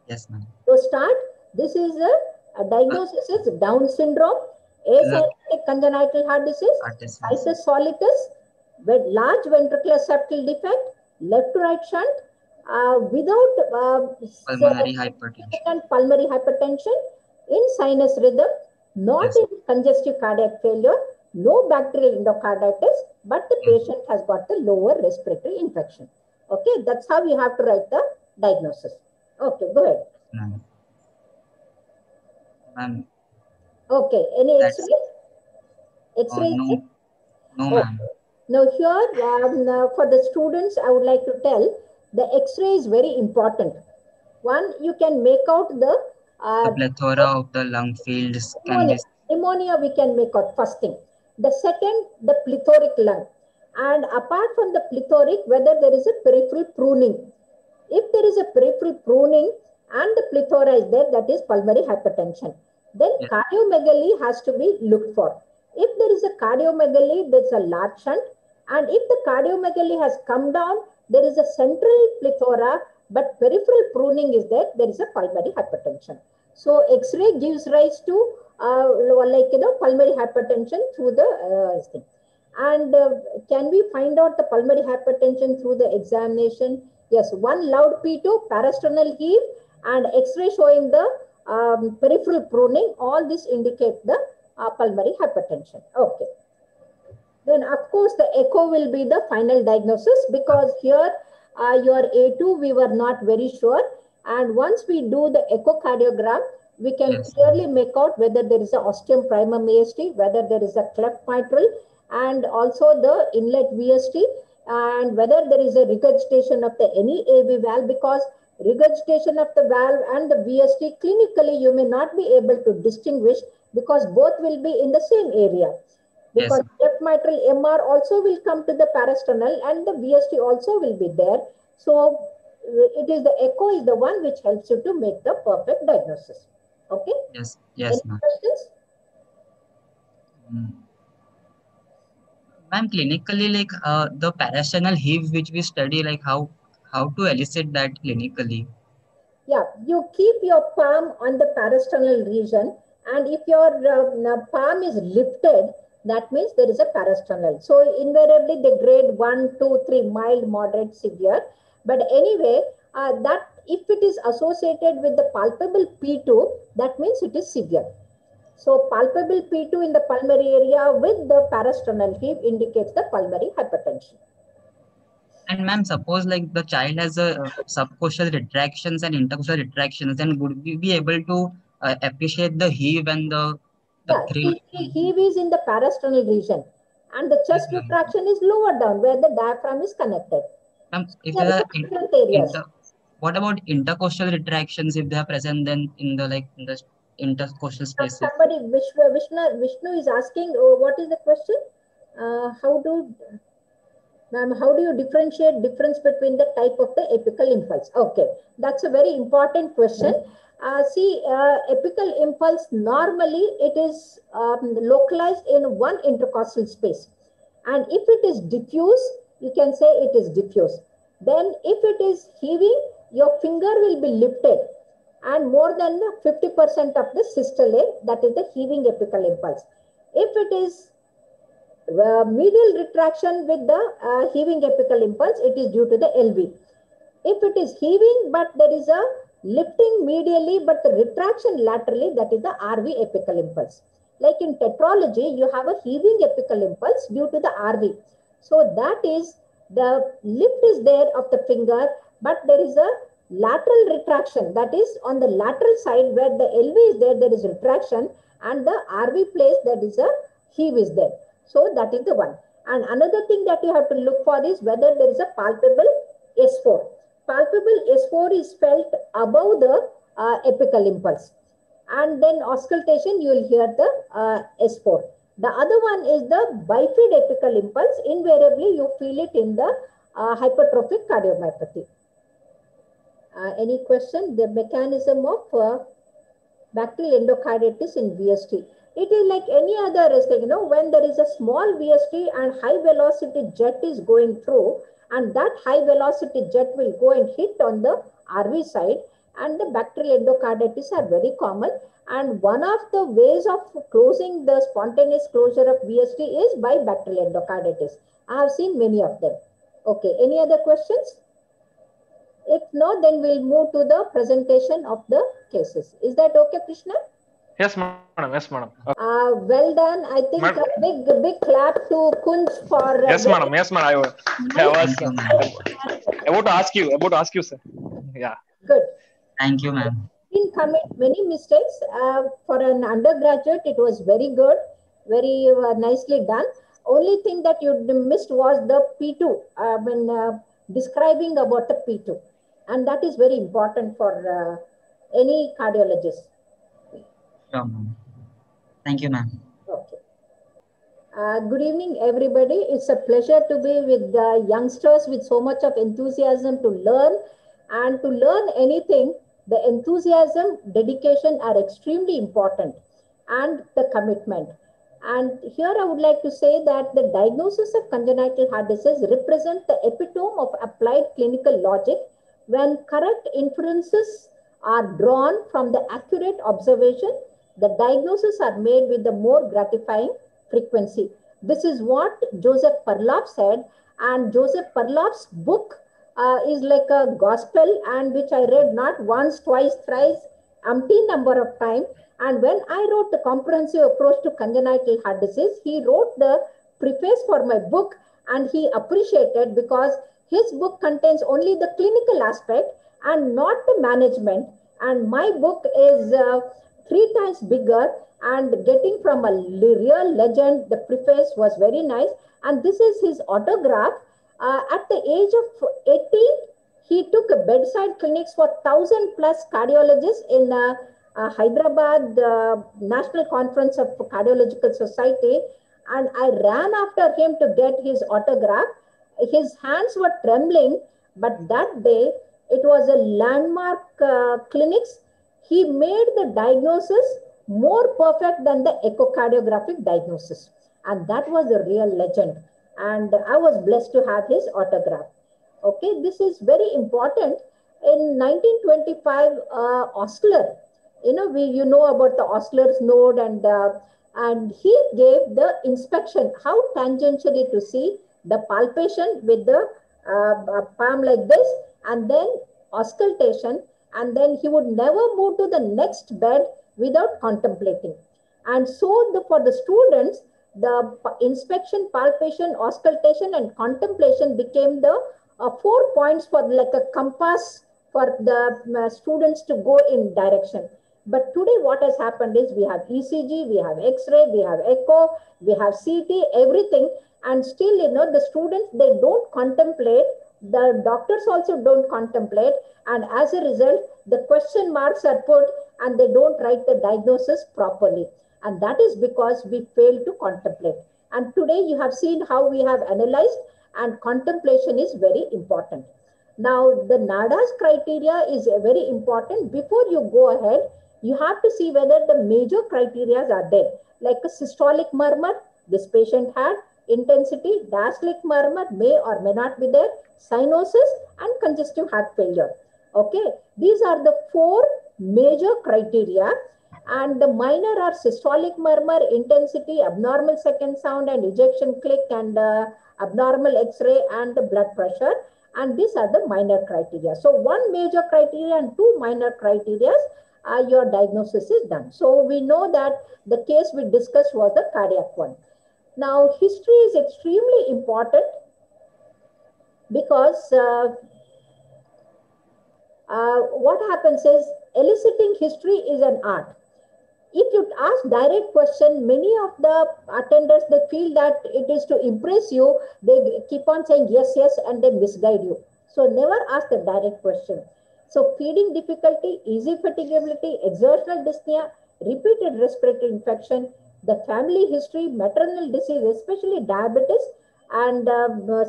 S2: Yes, ma'am.
S3: So start. This is a diagnosis is Down syndrome, asymptomatic congenital heart disease, situs solitus, with large ventricular septal defect, left to right shunt, without pulmonary hypertension, in sinus rhythm, not in congestive cardiac failure, no bacterial endocarditis, but the patient has got the lower respiratory infection. Okay, that's how you have to write the diagnosis. Okay, go ahead.
S2: Ma'am.
S3: Okay, any X-ray? X-ray?
S2: No, ma'am.
S3: Now here, for the students, I would like to tell, the X-ray is very important. One, you can make out the
S2: plethora of the lung fields.
S3: Pneumonia we can make out, first thing. The second, the plethoric lung. And apart from the plethoric, whether there is a peripheral pruning. If there is a peripheral pruning and the plethora is there, that is pulmonary hypertension. Then cardiomegaly has to be looked for. If there is a cardiomegaly, there's a large shunt. And if the cardiomegaly has come down, there is a central plethora, but peripheral pruning is there, there is a pulmonary hypertension. So X-ray gives rise to pulmonary hypertension through the thing. And can we find out the pulmonary hypertension through the examination? Yes, one loud P2, parasternal heave, and X-ray showing the peripheral pruning. All this indicate the pulmonary hypertension. Okay. Then of course the echo will be the final diagnosis, because here your A2 we were not very sure, and once we do the echocardiogram, we can clearly make out whether there is a ostium primum AST, whether there is a cleft mitral, and also the inlet VST, and whether there is a regurgitation of the any AV valve, because regurgitation of the valve and the VST clinically you may not be able to distinguish, because both will be in the same area. Because left mitral MR also will come to the parasternal and the VST also will be there. So it is the echo is the one which helps you to make the perfect diagnosis. Okay?
S2: Yes.
S3: Any questions?
S2: Ma'am, clinically, like the parasternal heave which we study, like how to elicit that clinically?
S3: Yeah, you keep your palm on the parasternal region, and if your palm is lifted, that means there is a parasternal. So invariably they grade 1, 2, 3, mild, moderate, severe. But anyway, that if it is associated with the palpable P2, that means it is severe. So palpable P2 in the pulmonary area with the parasternal heave indicates the pulmonary hypertension.
S2: And ma'am, suppose like the child has a subcostal retractions and intercostal retractions, then would we be able to appreciate the heave and the
S3: heave is in the parasternal region, and the chest retraction is lower down where the diaphragm is connected.
S2: If there are different areas. What about intercostal retractions if they are present then in the in the intercostal spaces?
S3: Somebody, Vishnu is asking, what is the question? How do you differentiate difference between the type of the apical impulse? Okay, that's a very important question. Apical impulse, normally it is localized in one intercostal space. And if it is diffuse, you can say it is diffuse. Then if it is heaving, your finger will be lifted, and more than 50% of the systole, that is the heaving apical impulse. If it is medial retraction with the heaving apical impulse, it is due to the LV. If it is heaving, but there is a lifting medially, but the retraction laterally, that is the RV apical impulse. Like in tetralogy, you have a heaving apical impulse due to the RV. So that is, the lift is there of the finger, but there is a lateral retraction, that is on the lateral side where the LV is there, there is retraction, and the RV place, that is a heave is there. So that is the one. And another thing that you have to look for is whether there is a palpable S4. Palpable S4 is felt above the apical impulse. And then auscultation, you will hear the S4. The other one is the bifid apical impulse. Invariably, you feel it in the hypertrophic cardiomyopathy. Any question? The mechanism of bacterial endocarditis in VST. It is like any other resting, when there is a small VST and high velocity jet is going through, and that high velocity jet will go and hit on the RV side, and the bacterial endocarditis are very common. And one of the ways of closing the spontaneous closure of VST is by bacterial endocarditis. I have seen many of them. Okay, any other questions? If no, then we'll move to the presentation of the cases. Is that okay, Krishna?
S1: Yes, madam. Yes, madam.
S3: Well done. I think a big clap to Kunj for.
S1: Yes, madam. Yes, madam. I was about to ask you, sir. Yeah.
S3: Good.
S2: Thank you, ma'am.
S3: Didn't commit many mistakes. For an undergraduate, it was very good, very nicely done. Only thing that you missed was the P2, when describing about the P2. And that is very important for any cardiologist.
S2: Sure, ma'am. Thank you, ma'am.
S3: Okay. Good evening, everybody. It's a pleasure to be with the youngsters with so much of enthusiasm to learn. And to learn anything, the enthusiasm, dedication are extremely important, and the commitment. And here I would like to say that the diagnosis of congenital heart disease represents the epitome of applied clinical logic when correct inferences are drawn from the accurate observation. The diagnoses are made with the more gratifying frequency. This is what Joseph Perloff said, and Joseph Perloff's book is like a gospel, and which I read not once, twice, thrice, umpteen number of times. And when I wrote the comprehensive approach to congenital heart disease, he wrote the preface for my book, and he appreciated because his book contains only the clinical aspect and not the management. And my book is 3 times bigger, and getting from a real legend, the preface was very nice. And this is his autograph. At the age of 18, he took a bedside clinics for 1,000 plus cardiologists in Hyderabad National Conference of Cardiological Society. And I ran after him to get his autograph. His hands were trembling, but that day it was a landmark clinics. He made the diagnosis more perfect than the echocardiographic diagnosis. And that was a real legend. And I was blessed to have his autograph. Okay, this is very important. In 1925, Osler, you know about the Osler's node, and he gave the inspection, how tangentially to see the palpation with the palm like this, and then auscultation, and then he would never move to the next bed without contemplating. And so for the students, the inspection, palpation, auscultation, and contemplation became the 4 points for like a compass for the students to go in direction. But today what has happened is we have ECG, we have X-ray, we have echo, we have CT, everything. And still, the students, they don't contemplate. The doctors also don't contemplate. And as a result, the question marks are put and they don't write the diagnosis properly. And that is because we fail to contemplate. And today you have seen how we have analyzed, and contemplation is very important. Now, the NADA's criteria is very important. Before you go ahead, you have to see whether the major criteria are there, like a systolic murmur, this patient had, intensity, diastolic murmur may or may not be there, cyanosis, and congestive heart failure. Okay, these are the 4 major criteria, and the minor are systolic murmur, intensity, abnormal second sound and ejection click, and abnormal X-ray, and the blood pressure. And these are the minor criteria. So 1 major criteria and 2 minor criteria, your diagnosis is done. So we know that the case we discussed was the cardiac one. Now, history is extremely important because what happens is eliciting history is an art. If you ask direct question, many of the attenders, they feel that it is to impress you. They keep on saying yes, yes, and they misguide you. So never ask the direct question. So feeding difficulty, easy fatigability, exertional dyspnea, repeated respiratory infection, The family history, maternal disease, especially diabetes, and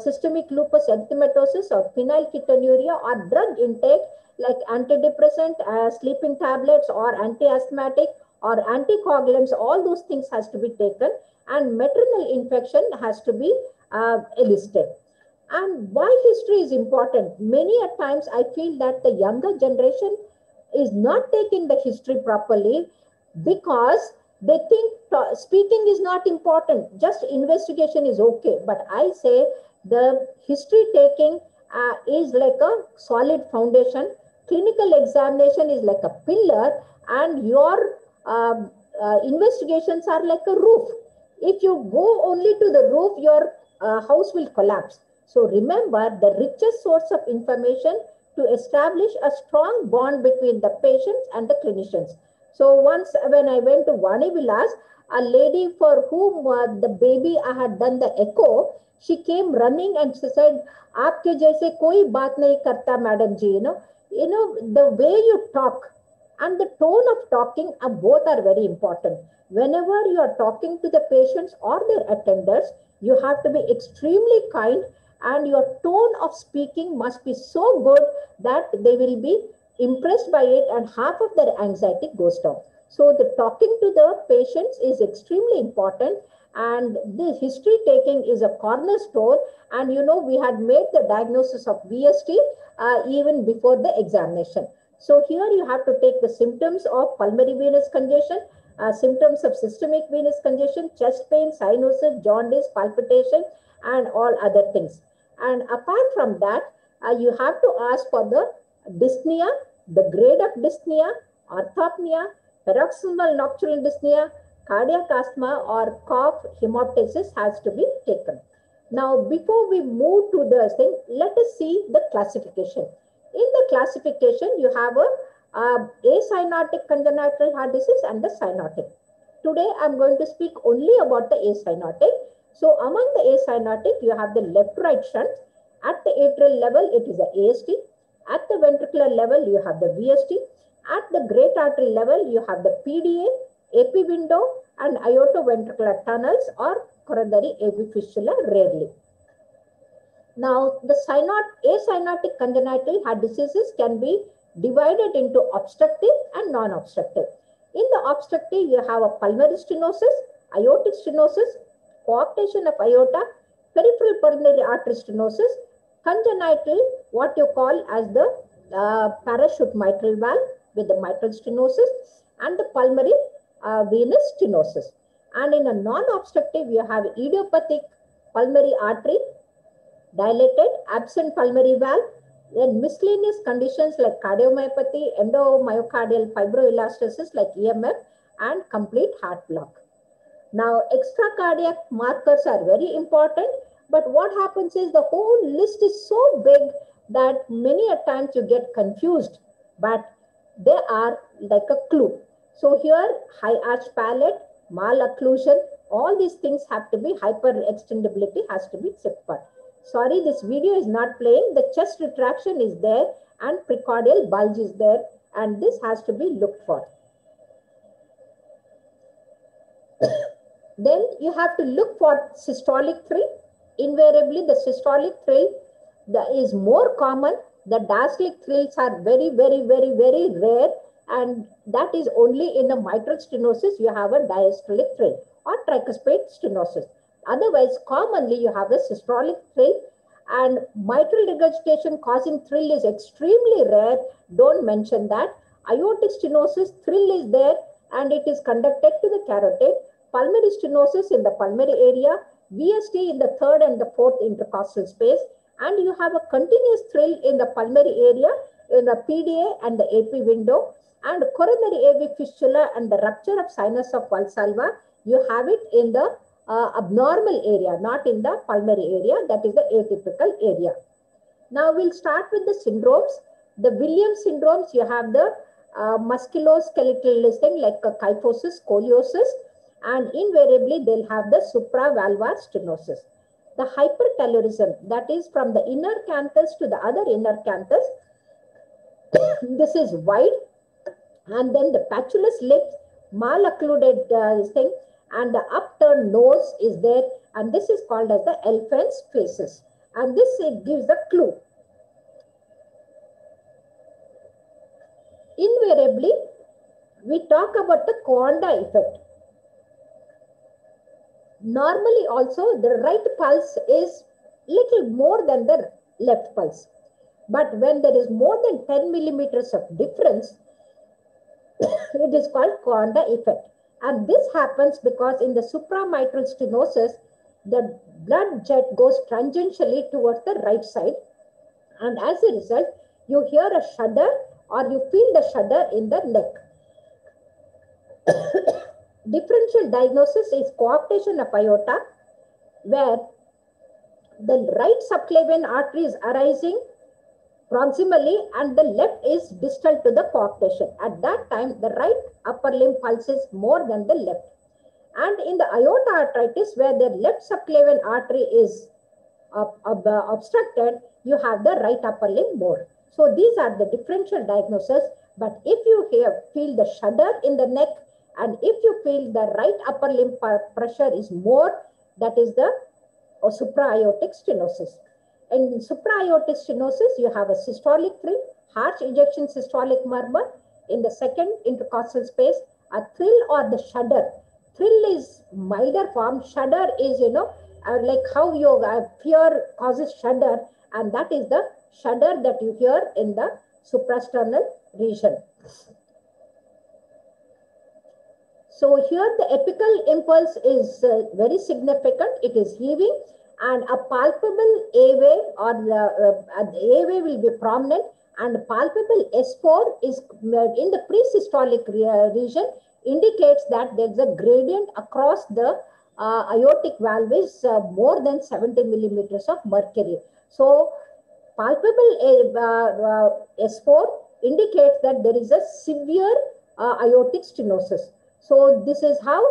S3: systemic lupus erythematosus or phenylketonuria, or drug intake like antidepressant, sleeping tablets, or anti-asthmatic or anticoagulants, all those things has to be taken, and maternal infection has to be elicited. And why history is important? Many a times I feel that the younger generation is not taking the history properly because they think speaking is not important, just investigation is okay. But I say the history taking is like a solid foundation. Clinical examination is like a pillar, and your investigations are like a roof. If you go only to the roof, your house will collapse. So remember, the richest source of information to establish a strong bond between the patients and the clinicians. So once when I went to Vani Vilas, a lady for whom the baby I had done the echo, she came running and she said, "Aapke jaise koi baat nahi karta, madam ji." The way you talk and the tone of talking both are very important. Whenever you are talking to the patients or their attenders, you have to be extremely kind, and your tone of speaking must be so good that they will be impressed by it and half of their anxiety goes down. So the talking to the patients is extremely important, and the history taking is a cornerstone. And we had made the diagnosis of VST even before the examination. So here you have to take the symptoms of pulmonary venous congestion, symptoms of systemic venous congestion, chest pain, cyanosis, jaundice, palpitation, and all other things. And apart from that, you have to ask for the dyspnea, the grade of dyspnea, orthopnea, paroxysmal nocturnal dyspnea, cardiac asthma, or cough, hemoptysis has to be taken. Now, before we move to the thing, let us see the classification. In the classification, you have a acyanotic congenital heart disease and the cyanotic. Today, I'm going to speak only about the acyanotic. So, among the acyanotic, you have the left-right shunt. At the atrial level, it is the AST. At the ventricular level, you have the VST. At the great artery level, you have the PDA, AP window, and aortoventricular tunnels or coronary AV fistula rarely. Now, the acyanotic congenital heart diseases can be divided into obstructive and non-obstructive. In the obstructive, you have a pulmonary stenosis, aortic stenosis, coarctation of aorta, peripheral pulmonary artery stenosis, congenital, what you call as the parachute mitral valve with the mitral stenosis, and the pulmonary venous stenosis. And in a non-obstructive, you have idiopathic pulmonary artery, dilated, absent pulmonary valve, then miscellaneous conditions like cardiomyopathy, endomyocardial fibroelastosis like EMF, and complete heart block. Now, extracardiac markers are very important, but what happens is the whole list is so big that many a times you get confused, but they are like a clue. So here, high arch palate, malocclusion, all these things have to be, hyperextendability has to be checked for. Sorry, this video is not playing. The chest retraction is there and precordial bulge is there, and this has to be looked for. Then you have to look for systolic thrill. Invariably, the systolic thrill is more common. The diastolic thrills are very, very, very, very rare, and that is only in the mitral stenosis you have a diastolic thrill or tricuspid stenosis. Otherwise, commonly you have a systolic thrill, and mitral regurgitation causing thrill is extremely rare. Don't mention that. Aortic stenosis thrill is there and it is conducted to the carotid. Pulmonary stenosis in the pulmonary area, VST in the third and the fourth intercostal space, and you have a continuous thrill in the pulmonary area in the PDA and the AP window, and coronary AV fistula and the rupture of sinus of Valsalva, you have it in the abnormal area, not in the pulmonary area, that is the atypical area. Now we'll start with the syndromes. The Williams syndromes, you have the musculoskeletal listing like kyphosis, scoliosis, and invariably they'll have the supravalvular stenosis. The hypertelorism, that is from the inner canthus to the other inner canthus, this is wide, and then the patulous lips, maloccluded thing, and the upturned nose is there, and this is called as the elephant's faces. And this it gives the clue. Invariably, we talk about the Coanda effect. Normally also the right pulse is little more than the left pulse. But when there is more than 10 millimeters of difference, it is called Coanda effect. And this happens because in the supramitral stenosis, the blood jet goes tangentially towards the right side. And as a result, you hear a shudder or you feel the shudder in the neck. Differential diagnosis is coarctation of aorta, where the right subclavian artery is arising proximally and the left is distal to the coarctation. At that time, the right upper limb pulse is more than the left. And in the aorta arteritis, where the left subclavian artery is obstructed, you have the right upper limb more. So these are the differential diagnoses. But if you feel the shudder in the neck, and if you feel the right upper limb pressure is more, that is the supraaortic stenosis. In supraaortic stenosis, you have a systolic thrill, harsh ejection systolic murmur in the second intercostal space, a thrill or the shudder. Thrill is milder form, shudder is, like how your fear causes shudder, and that is the shudder that you hear in the suprasternal region. So here the apical impulse is very significant. It is heaving, and a palpable A wave or the A wave will be prominent, and palpable S4 is in the presystolic region, indicates that there is a gradient across the aortic valve is more than 70 millimeters of mercury. So palpable S4 indicates that there is a severe aortic stenosis. So this is how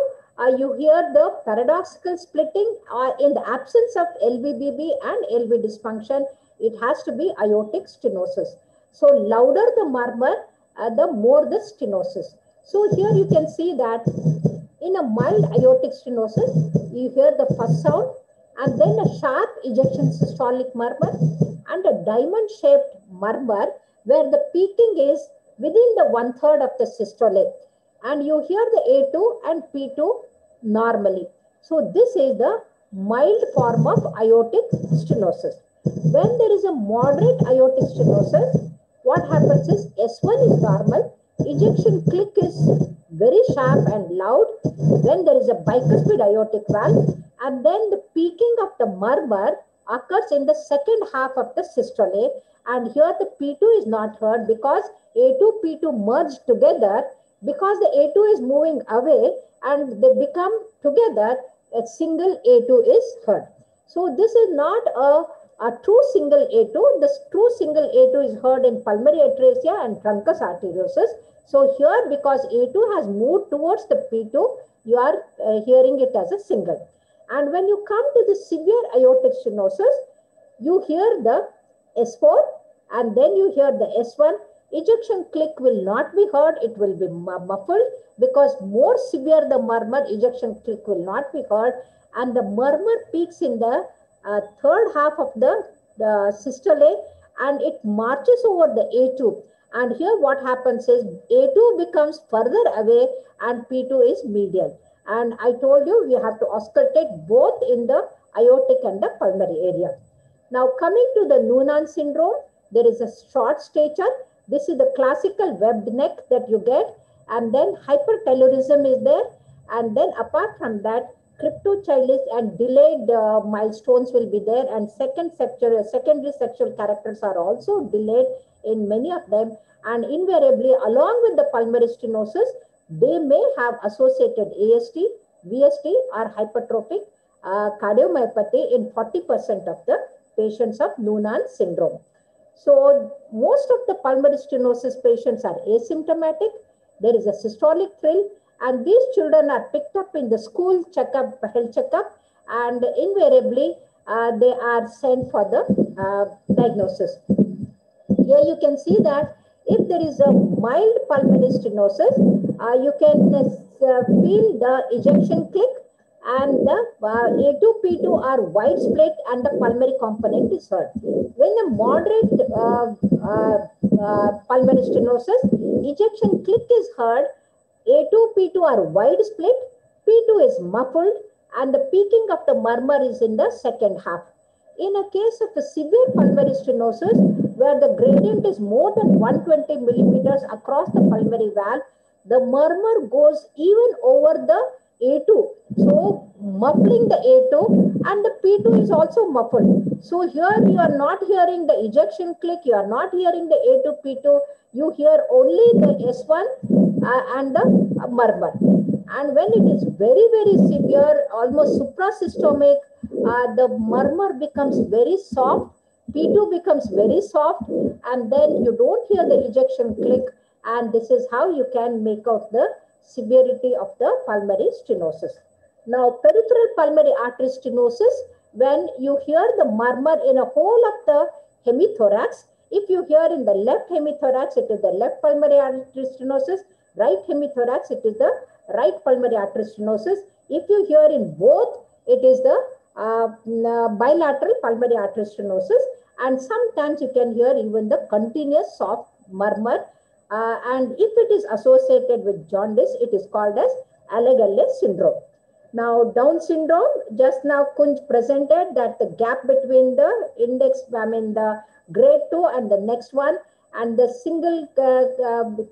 S3: you hear the paradoxical splitting in the absence of LVBB and LV dysfunction. It has to be aortic stenosis. So louder the murmur, the more the stenosis. So here you can see that in a mild aortic stenosis, you hear the first sound and then a sharp ejection systolic murmur and a diamond-shaped murmur where the peaking is within the 1/3 of the systole. And you hear the A2 and P2 normally. So this is the mild form of aortic stenosis. When there is a moderate aortic stenosis, what happens is S1 is normal, ejection click is very sharp and loud, then there is a bicuspid aortic valve, and then the peaking of the murmur occurs in the second half of the systole, and here the P2 is not heard because A2, P2 merge together. Because the A2 is moving away and they become together, a single A2 is heard. So this is not a true single A2. The true single A2 is heard in pulmonary atresia and truncus arteriosus. So here, because A2 has moved towards the P2, you are hearing it as a single. And when you come to the severe aortic stenosis, you hear the S4 and then you hear the S1. Ejection click will not be heard, it will be muffled because more severe the murmur, ejection click will not be heard, and the murmur peaks in the third half of the systole and it marches over the A2. And here what happens is A2 becomes further away and P2 is medial. And I told you we have to auscultate both in the aortic and the pulmonary area. Now coming to the Noonan syndrome, there is a short stature. This is the classical webbed neck that you get, and then hypertelorism is there, and then apart from that, cryptochilus and delayed milestones will be there, and secondary sexual characters are also delayed in many of them, and invariably along with the pulmonary stenosis, they may have associated AST, VST or hypertrophic cardiomyopathy in 40% of the patients of Noonan syndrome. So most of the pulmonary stenosis patients are asymptomatic. There is a systolic thrill, and these children are picked up in the school checkup, health checkup, and invariably they are sent for the diagnosis. Here you can see that if there is a mild pulmonary stenosis, you can feel the ejection click, and the A2P2 are wide split and the pulmonary component is heard. When the moderate pulmonary stenosis, ejection click is heard, A2P2 are wide split, P2 is muffled, and the peaking of the murmur is in the second half. In a case of a severe pulmonary stenosis, where the gradient is more than 120 millimeters across the pulmonary valve, the murmur goes even over the A2. So muffling the A2, and the P2 is also muffled. So here you are not hearing the ejection click, you are not hearing the A2, P2, you hear only the S1 and the murmur. And when it is very, very severe, almost suprasystemic, the murmur becomes very soft, P2 becomes very soft, and then you don't hear the ejection click, and this is how you can make out the severity of the pulmonary stenosis. Now, peripheral pulmonary artery stenosis, when you hear the murmur in a whole of the hemithorax, if you hear in the left hemithorax, it is the left pulmonary artery stenosis, right hemithorax, it is the right pulmonary artery stenosis. If you hear in both, it is the bilateral pulmonary artery stenosis, and sometimes you can hear even the continuous soft murmur, and if it is associated with jaundice, it is called as Alagille syndrome. Now, Down syndrome, just now Kunj presented that the gap between the index, the grade 2 and the next one, and the single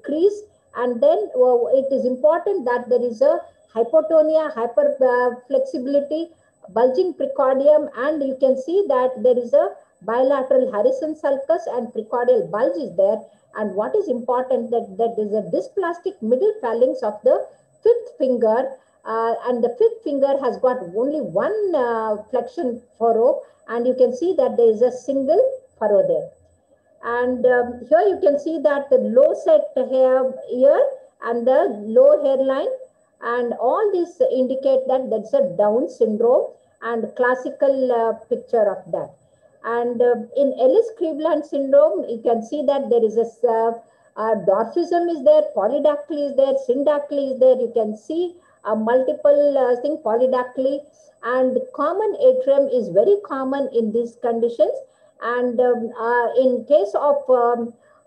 S3: crease, and then it is important that there is a hypotonia, hyperflexibility, bulging precordium, and you can see that there is a bilateral Harrison sulcus and precordial bulge is there. And what is important that there is a dysplastic middle phalanx of the fifth finger, and the fifth finger has got only one flexion furrow, and you can see that there is a single furrow there. And here you can see that the low set hair here and the low hairline, and all these indicate that that's a Down syndrome and classical picture of that. And in Ellis-Cleveland syndrome, you can see that there is a dwarfism is there, polydactyly is there, syndactyly is there. You can see multiple polydactyly, and common atrium is very common in these conditions. And in case of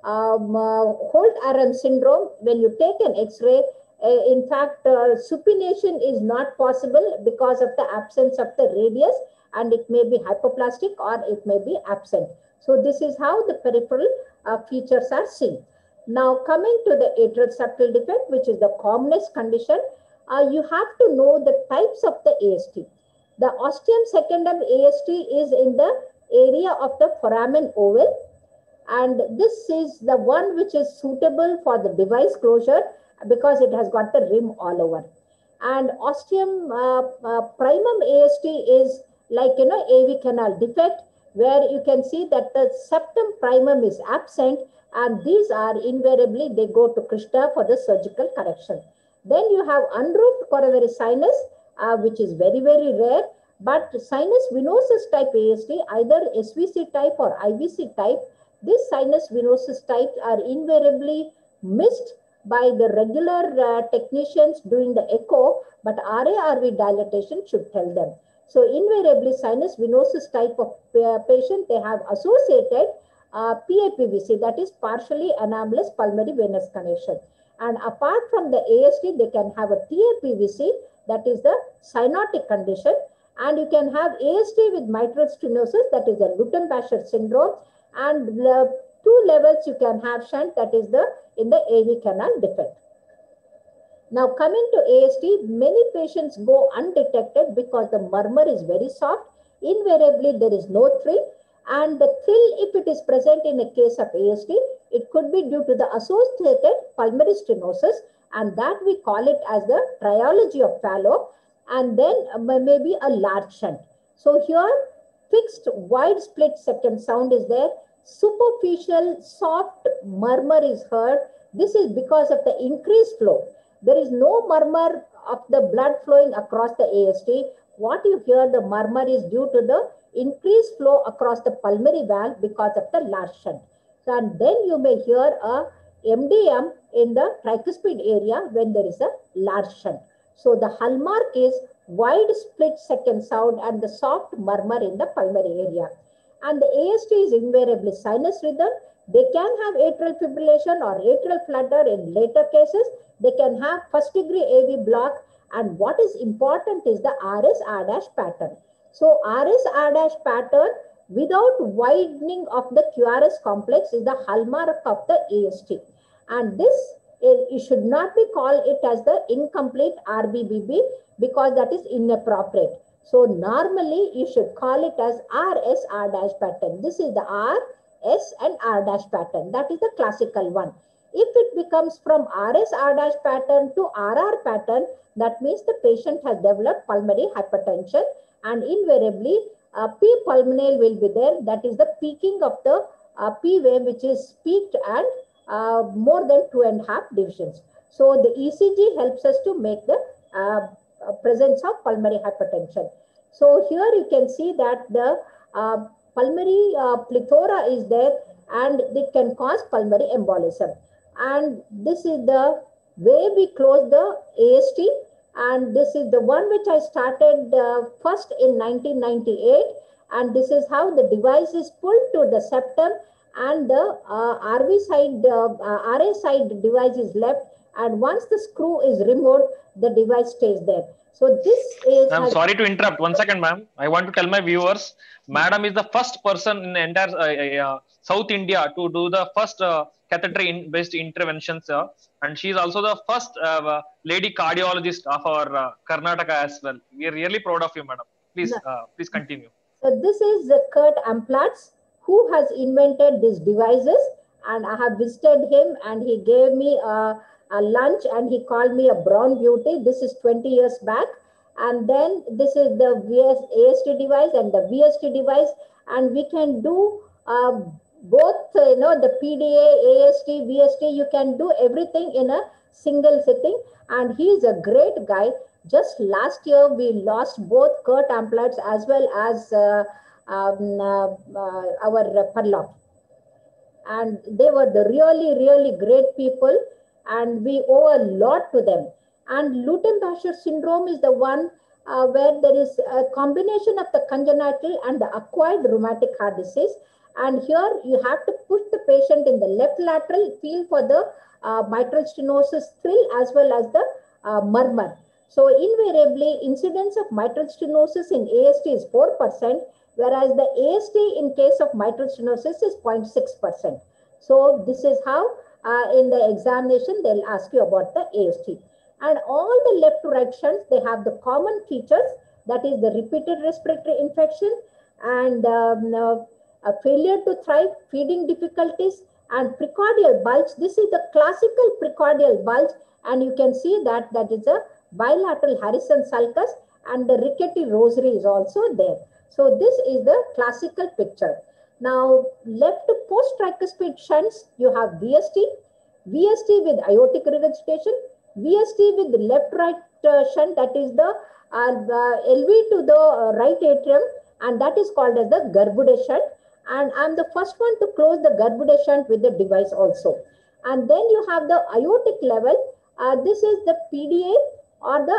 S3: Holt-Oram syndrome, when you take an X-ray, in fact, supination is not possible because of the absence of the radius, and it may be hypoplastic or it may be absent. So this is how the peripheral features are seen. Now, coming to the atrial septal defect, which is the commonest condition, you have to know the types of the AST. The ostium secundum AST is in the area of the foramen oval, and this is the one which is suitable for the device closure because it has got the rim all over. And ostium primum AST is like, AV canal defect, where you can see that the septum primum is absent, and these are invariably, they go to Krishna for the surgical correction. Then you have unroofed coronary sinus, which is very, very rare, but sinus venosus type AST, either SVC type or IVC type, this sinus venosus types are invariably missed by the regular technicians doing the echo, but RA-RV dilatation should tell them. So invariably sinus venosus type of patient, they have associated PAPVC, that is partially anomalous pulmonary venous connection. And apart from the AST, they can have a TAPVC, that is the cyanotic condition. And you can have AST with mitral stenosis, that is the Lutten-Bascher syndrome. And the two levels you can have shunt, that is in the AV canal defect. Now, coming to AST, many patients go undetected because the murmur is very soft. Invariably, there is no thrill. And the thrill, if it is present in a case of AST, it could be due to the associated pulmonary stenosis, and that we call it as the triology of Fallot, and then maybe a large shunt. So here, fixed wide split septum sound is there. Superficial soft murmur is heard. This is because of the increased flow. There is no murmur of the blood flowing across the AST. What you hear, the murmur is due to the increased flow across the pulmonary valve because of the large shunt. So, and then you may hear a MDM in the tricuspid area when there is a large shunt. So the hallmark is wide split second sound and the soft murmur in the pulmonary area. And the AST is invariably sinus rhythm. They can have atrial fibrillation or atrial flutter in later cases. They can have first degree AV block. And what is important is the RS-R' pattern. So RS-R' pattern without widening of the QRS complex is the hallmark of the AST. And this you should not be called it as the incomplete RBBB because that is inappropriate. So normally you should call it as RS-R' pattern. This is the R, S and R' pattern. That is the classical one. If it becomes from RS-R' pattern to RR pattern, that means the patient has developed pulmonary hypertension, and invariably P pulmonale will be there. That is the peaking of the P wave, which is peaked and more than 2.5 divisions. So the ECG helps us to make the presence of pulmonary hypertension. So here you can see that the pulmonary plethora is there and it can cause pulmonary embolism. And this is the way we close the AST, and this is the one which I started first in 1998, and this is how the device is pulled to the septum and the RV side, RA side device is left, and once the screw is removed, the device stays there. So this is...
S1: I'm sorry to interrupt. 1 second, ma'am. I want to tell my viewers, madam is the first person in the entire South India to do the first catheter-based interventions, and she is also the first lady cardiologist of our Karnataka as well. We are really proud of you, madam. Please, please continue.
S3: So this is Kurt Amplatz, who has invented these devices, and I have visited him, and he gave me a lunch, and he called me a brown beauty. This is 20 years back. And then this is the AST device and the VST device, and we can do both, the PDA, AST, VST, you can do everything in a single sitting, and he is a great guy. Just last year, we lost both Kurt Amplatz as well as our Parloff. And they were the really, really great people, and we owe a lot to them. And Lutem-Pascher syndrome is the one where there is a combination of the congenital and the acquired rheumatic heart disease. And here you have to push the patient in the left lateral, feel for the mitral stenosis thrill as well as the murmur. So invariably, incidence of mitral stenosis in AST is 4%, whereas the AST in case of mitral stenosis is 0.6%. So this is how in the examination, they'll ask you about the AST. And all the left to right shunts, they have the common features, that is the repeated respiratory infection and a failure to thrive, feeding difficulties, and precordial bulge. This is the classical precordial bulge, and you can see that that is a bilateral Harrison sulcus, and the rickety rosary is also there. So this is the classical picture. Now, left post tricuspid shunts, you have VST, VST with aortic regurgitation, VST with the left-right shunt, that is the LV to the right atrium, and that is called as the Garbude shunt. And I'm the first one to close the Garbude shunt with the device also. And then you have the aortic level. This is the PDA or the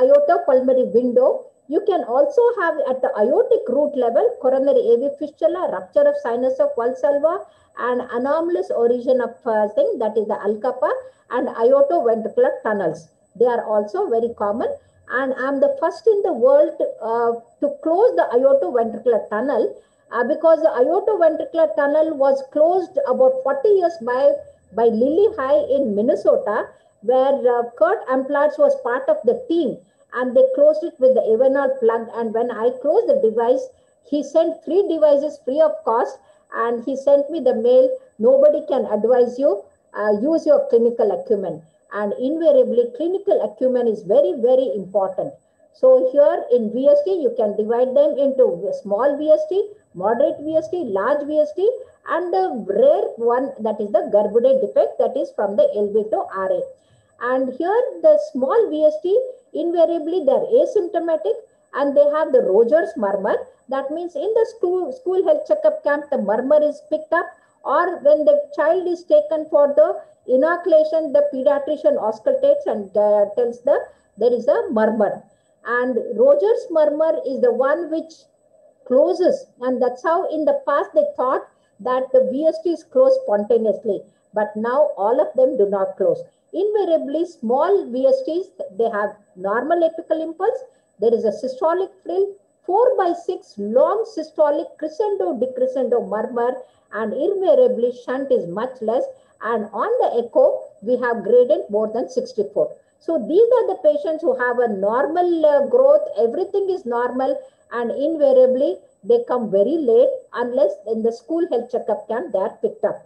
S3: aorta pulmonary window. You can also have at the aortic root level coronary AV fistula, rupture of sinus of Valsalva, and anomalous origin of thing, that is the Alcapa, and aortoventricular tunnels. They are also very common, and I'm the first in the world to close the aortoventricular tunnel because the aortoventricular tunnel was closed about 40 years by Lilly High in Minnesota, where Kurt Amplatz was part of the team, and they closed it with the Evenol plug. And when I closed the device, he sent 3 devices free of cost, and he sent me the mail, nobody can advise you, use your clinical acumen. And invariably, clinical acumen is very, very important. So here in VST, you can divide them into small VST, moderate VST, large VST, and the rare one, that is the Garbude defect, that is from the LV to RA. And here the small VST, invariably they are asymptomatic and they have the Rogers murmur. That means in the school health checkup camp, the murmur is picked up, or when the child is taken for the inoculation, the pediatrician auscultates and tells there is a murmur. And Rogers murmur is the one which closes, and that's how in the past they thought that the VSTs close spontaneously, but now all of them do not close. Invariably, small VSTs, they have normal apical impulse, there is a systolic frill, 4/6 long systolic crescendo decrescendo murmur, and invariably shunt is much less, and on the echo we have gradient more than 64. So these are the patients who have a normal growth, everything is normal, and invariably they come very late unless in the school health checkup camp they are picked up.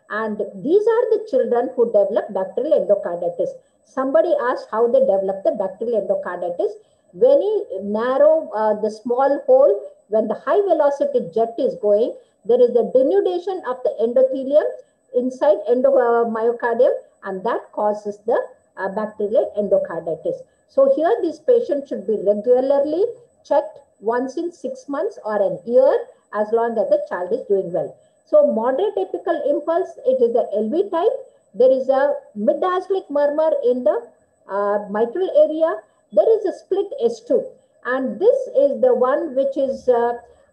S3: And these are the children who develop bacterial endocarditis. Somebody asked how they develop the bacterial endocarditis. When you narrow the small hole, when the high velocity jet is going, there is a denudation of the endothelium inside endomyocardium, and that causes the bacterial endocarditis. So here these patients should be regularly checked once in 6 months or an year, as long as the child is doing well. So moderate apical impulse, it is the LV type. There is a mid-diastolic murmur in the mitral area. There is a split S2, and this is the one which is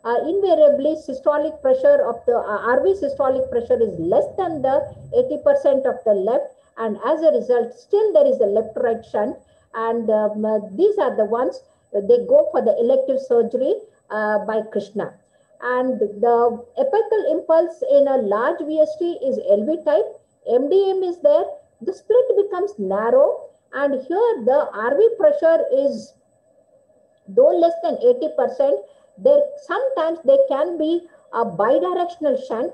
S3: invariably systolic pressure of the RV systolic pressure is less than the 80% of the left, and as a result still there is a left-right shunt, and these are the ones they go for the elective surgery by Krishna. And the apical impulse in a large VST is LV type. MDM is there. The split becomes narrow, and here the RV pressure is though less than 80%. There sometimes there can be a bidirectional shunt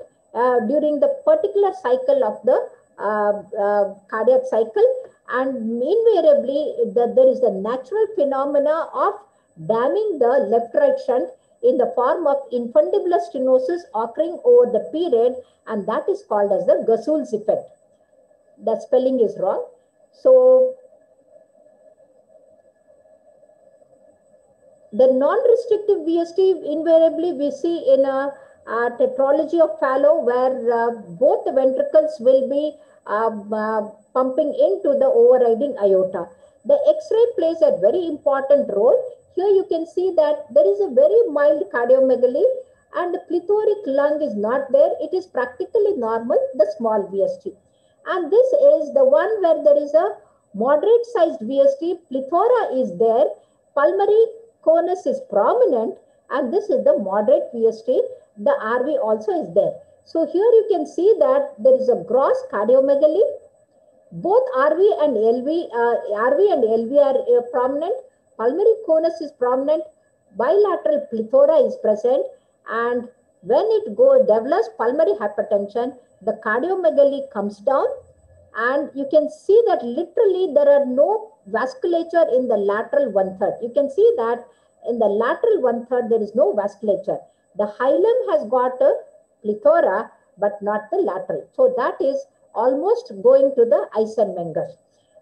S3: during the particular cycle of the cardiac cycle, and invariably there is a natural phenomena of damming the left-right shunt in the form of infundibular stenosis occurring over the period, and that is called as the Gasul's effect. The spelling is wrong. So the non-restrictive VST invariably we see in a tetralogy of Fallot, where both the ventricles will be pumping into the overriding aorta. The X-ray plays a very important role. Here you can see that there is a very mild cardiomegaly, and the plethoric lung is not there. It is practically normal, the small VST. And this is the one where there is a moderate sized VST, plethora is there, pulmonary conus is prominent, and this is the moderate VST. The RV also is there. So here you can see that there is a gross cardiomegaly. Both RV and LV are prominent. Pulmonary conus is prominent. Bilateral plethora is present, and when it develops pulmonary hypertension, the cardiomegaly comes down, and you can see that literally there are no vasculature in the lateral 1/3. You can see that in the lateral 1/3 there is no vasculature. The hilum has got a plethora, but not the lateral. So that is almost going to the Eisenmenger.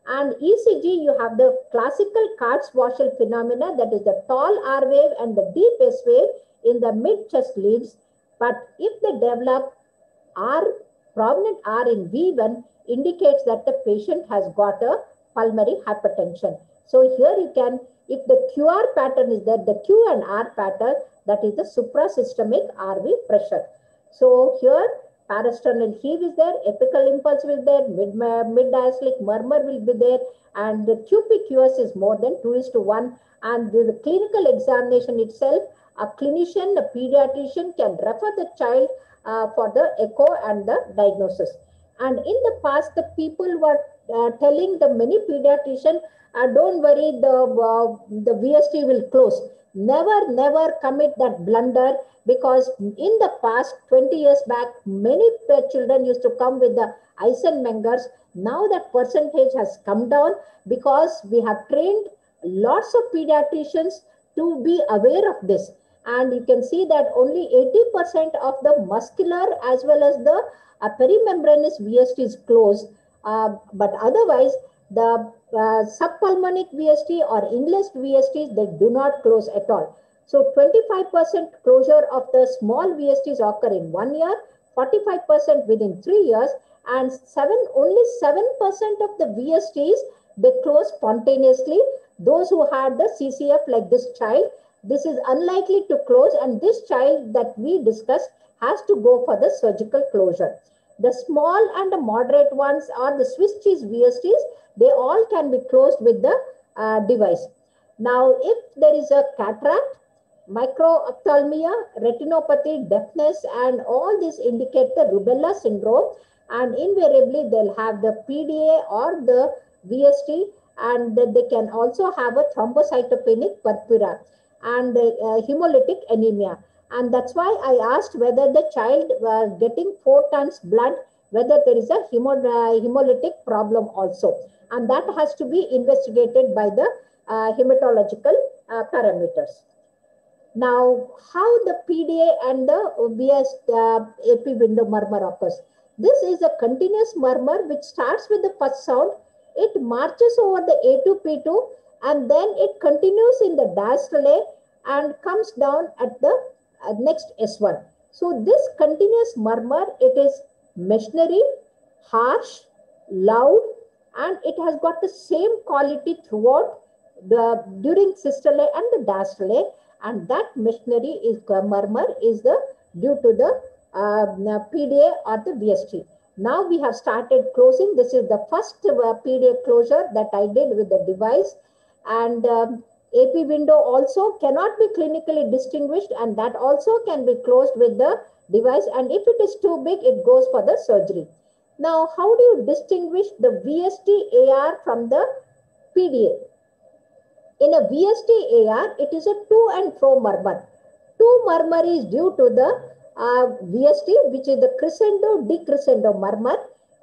S3: And ECG, you have the classical Kautz-Waschel phenomena, that is the tall R wave and the deep S wave in the mid-chest leads. But if they develop prominent R in V1, indicates that the patient has got a pulmonary hypertension. So here you can, if the QR pattern is there, the Q and R pattern, that is the suprasystemic RV pressure. So here parasternal heave is there, apical impulse will be there, mid-diastolic murmur will be there, and the QPQS is more than 2:1. And the clinical examination itself, a clinician, a pediatrician can refer the child for the echo and the diagnosis. And in the past, the people were telling the many pediatricians, don't worry, the VST will close. Never commit that blunder, because in the past 20 years back, many children used to come with the Eisenmengers. Now that percentage has come down because we have trained lots of pediatricians to be aware of this. And you can see that only 80% of the muscular as well as the perimembranous VST is closed. But otherwise, the subpulmonic VST or inless VSTs, they do not close at all. So 25% closure of the small VSTs occur in 1 year, 45% within 3 years, and only 7% of the VSTs, they close spontaneously. Those who had the CCF like this child, this is unlikely to close, and this child that we discussed has to go for the surgical closure. The small and the moderate ones are the Swiss cheese VSTs. They all can be closed with the device. Now, if there is a cataract, microphthalmia, retinopathy, deafness, and all these indicate the rubella syndrome, and invariably they'll have the PDA or the VST, and they can also have a thrombocytopenic purpura and hemolytic anemia. And that's why I asked whether the child was getting 4 tons blood, whether there is a hemolytic problem also. And that has to be investigated by the hematological parameters. Now, how the PDA and the VS AP window murmur occurs. This is a continuous murmur which starts with the first sound. It marches over the A2, P2, and then it continues in the diastole and comes down at the next S1. So this continuous murmur, it is machinery, harsh, loud, and it has got the same quality throughout during systole and the diastole, and that machinery is murmur is due to the PDA or the VST. Now we have started closing. This is the first PDA closure that I did with the device, and AP window also cannot be clinically distinguished, and that also can be closed with the device, and if it is too big, it goes for the surgery. Now, how do you distinguish the VST AR from the PDA? In a VST AR, it is a to and fro murmur. To murmur is due to the VST, which is the crescendo decrescendo murmur,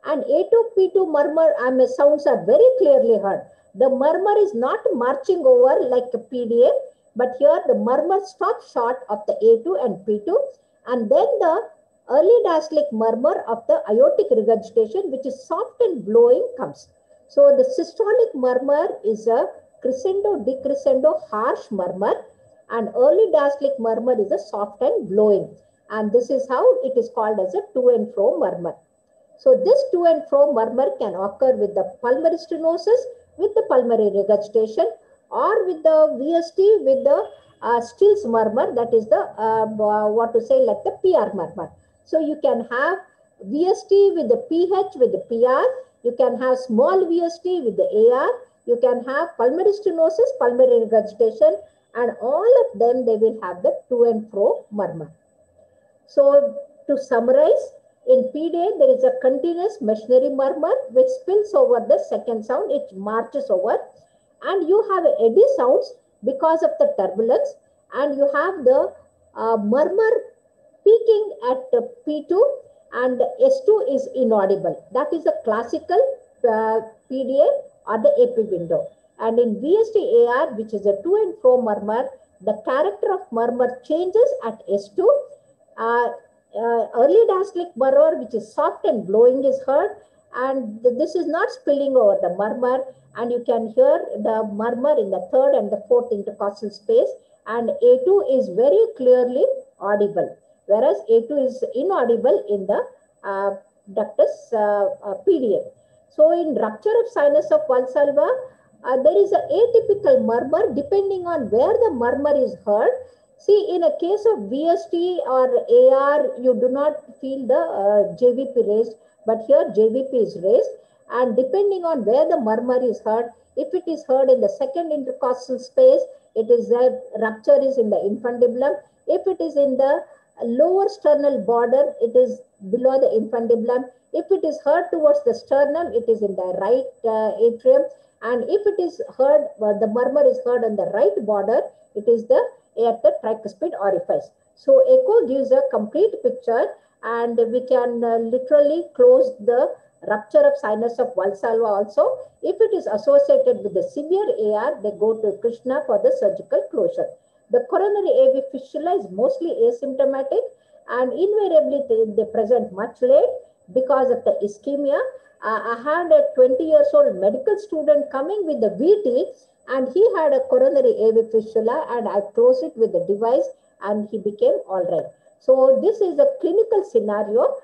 S3: and A2 P2 murmur sounds are very clearly heard. The murmur is not marching over like a PDA, but here the murmur stops short of the A2 and P2, and then the early diastolic murmur of the aortic regurgitation, which is soft and blowing, comes. So the systolic murmur is a crescendo decrescendo harsh murmur, and early diastolic murmur is a soft and blowing, and this is how it is called as a to and fro murmur. So this to and fro murmur can occur with the pulmonary stenosis, with the pulmonary regurgitation, or with the VST with the Stills murmur, that is the what to say, like the PR murmur. So you can have VST with the PH with the PR, you can have small VST with the AR, you can have pulmonary stenosis, pulmonary regurgitation, and all of them, they will have the to and fro murmur. So to summarize, in PDA, there is a continuous machinery murmur which spills over the second sound, it marches over, and you have eddy sounds because of the turbulence, and you have the murmur peaking at P2, and S2 is inaudible. That is a classical PDA or the AP window. And in VST AR, which is a to and fro murmur, the character of murmur changes at S2. Early diastolic murmur, which is soft and blowing, is heard, and this is not spilling over the murmur, and you can hear the murmur in the third and the fourth intercostal space, and A2 is very clearly audible, whereas A2 is inaudible in the ductus PDA. So in rupture of sinus of Valsalva, there is an atypical murmur depending on where the murmur is heard. See, in a case of VST or AR, you do not feel the JVP raised, but here JVP is raised. And depending on where the murmur is heard, if it is heard in the second intercostal space, it is a rupture is in the infundibulum. If it is in the lower sternal border, it is below the infundibulum. If it is heard towards the sternum, it is in the right atrium. And if it is heard, the murmur is heard on the right border, it is at the tricuspid orifice. So echo gives a complete picture, and we can literally close the rupture of sinus of Valsalva also. If it is associated with the severe AR, they go to Krishna for the surgical closure. The coronary AV fistula is mostly asymptomatic, and invariably they present much late because of the ischemia. I had a 20 years old medical student coming with the VT, and he had a coronary AV fistula, and I closed it with the device, and he became all right. So this is a clinical scenario.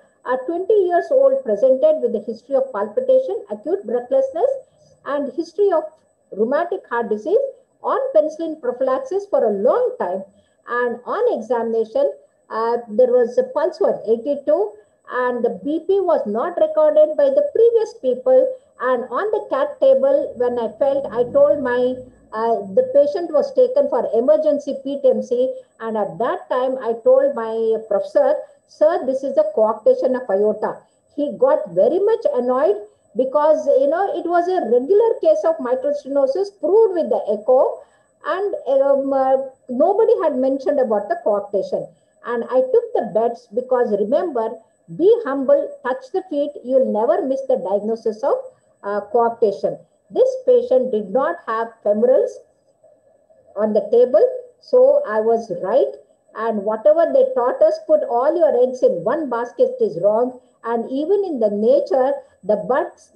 S3: 20 years old presented with the history of palpitation, acute breathlessness, and history of rheumatic heart disease on penicillin prophylaxis for a long time. And on examination, there was a pulse was 82 and the BP was not recorded by the previous people. And on the CAT table, when I felt, I told the patient was taken for emergency PTMC. And at that time, I told my professor, sir, this is a coarctation of aorta. He got very much annoyed because, it was a regular case of mitral stenosis proved with the echo. And nobody had mentioned about the coarctation. And I took the bets because remember, be humble, touch the feet, you'll never miss the diagnosis of coarctation. This patient did not have femorals on the table, so I was right. And whatever they taught us, put all your eggs in one basket is wrong. And even in the nature, the birds,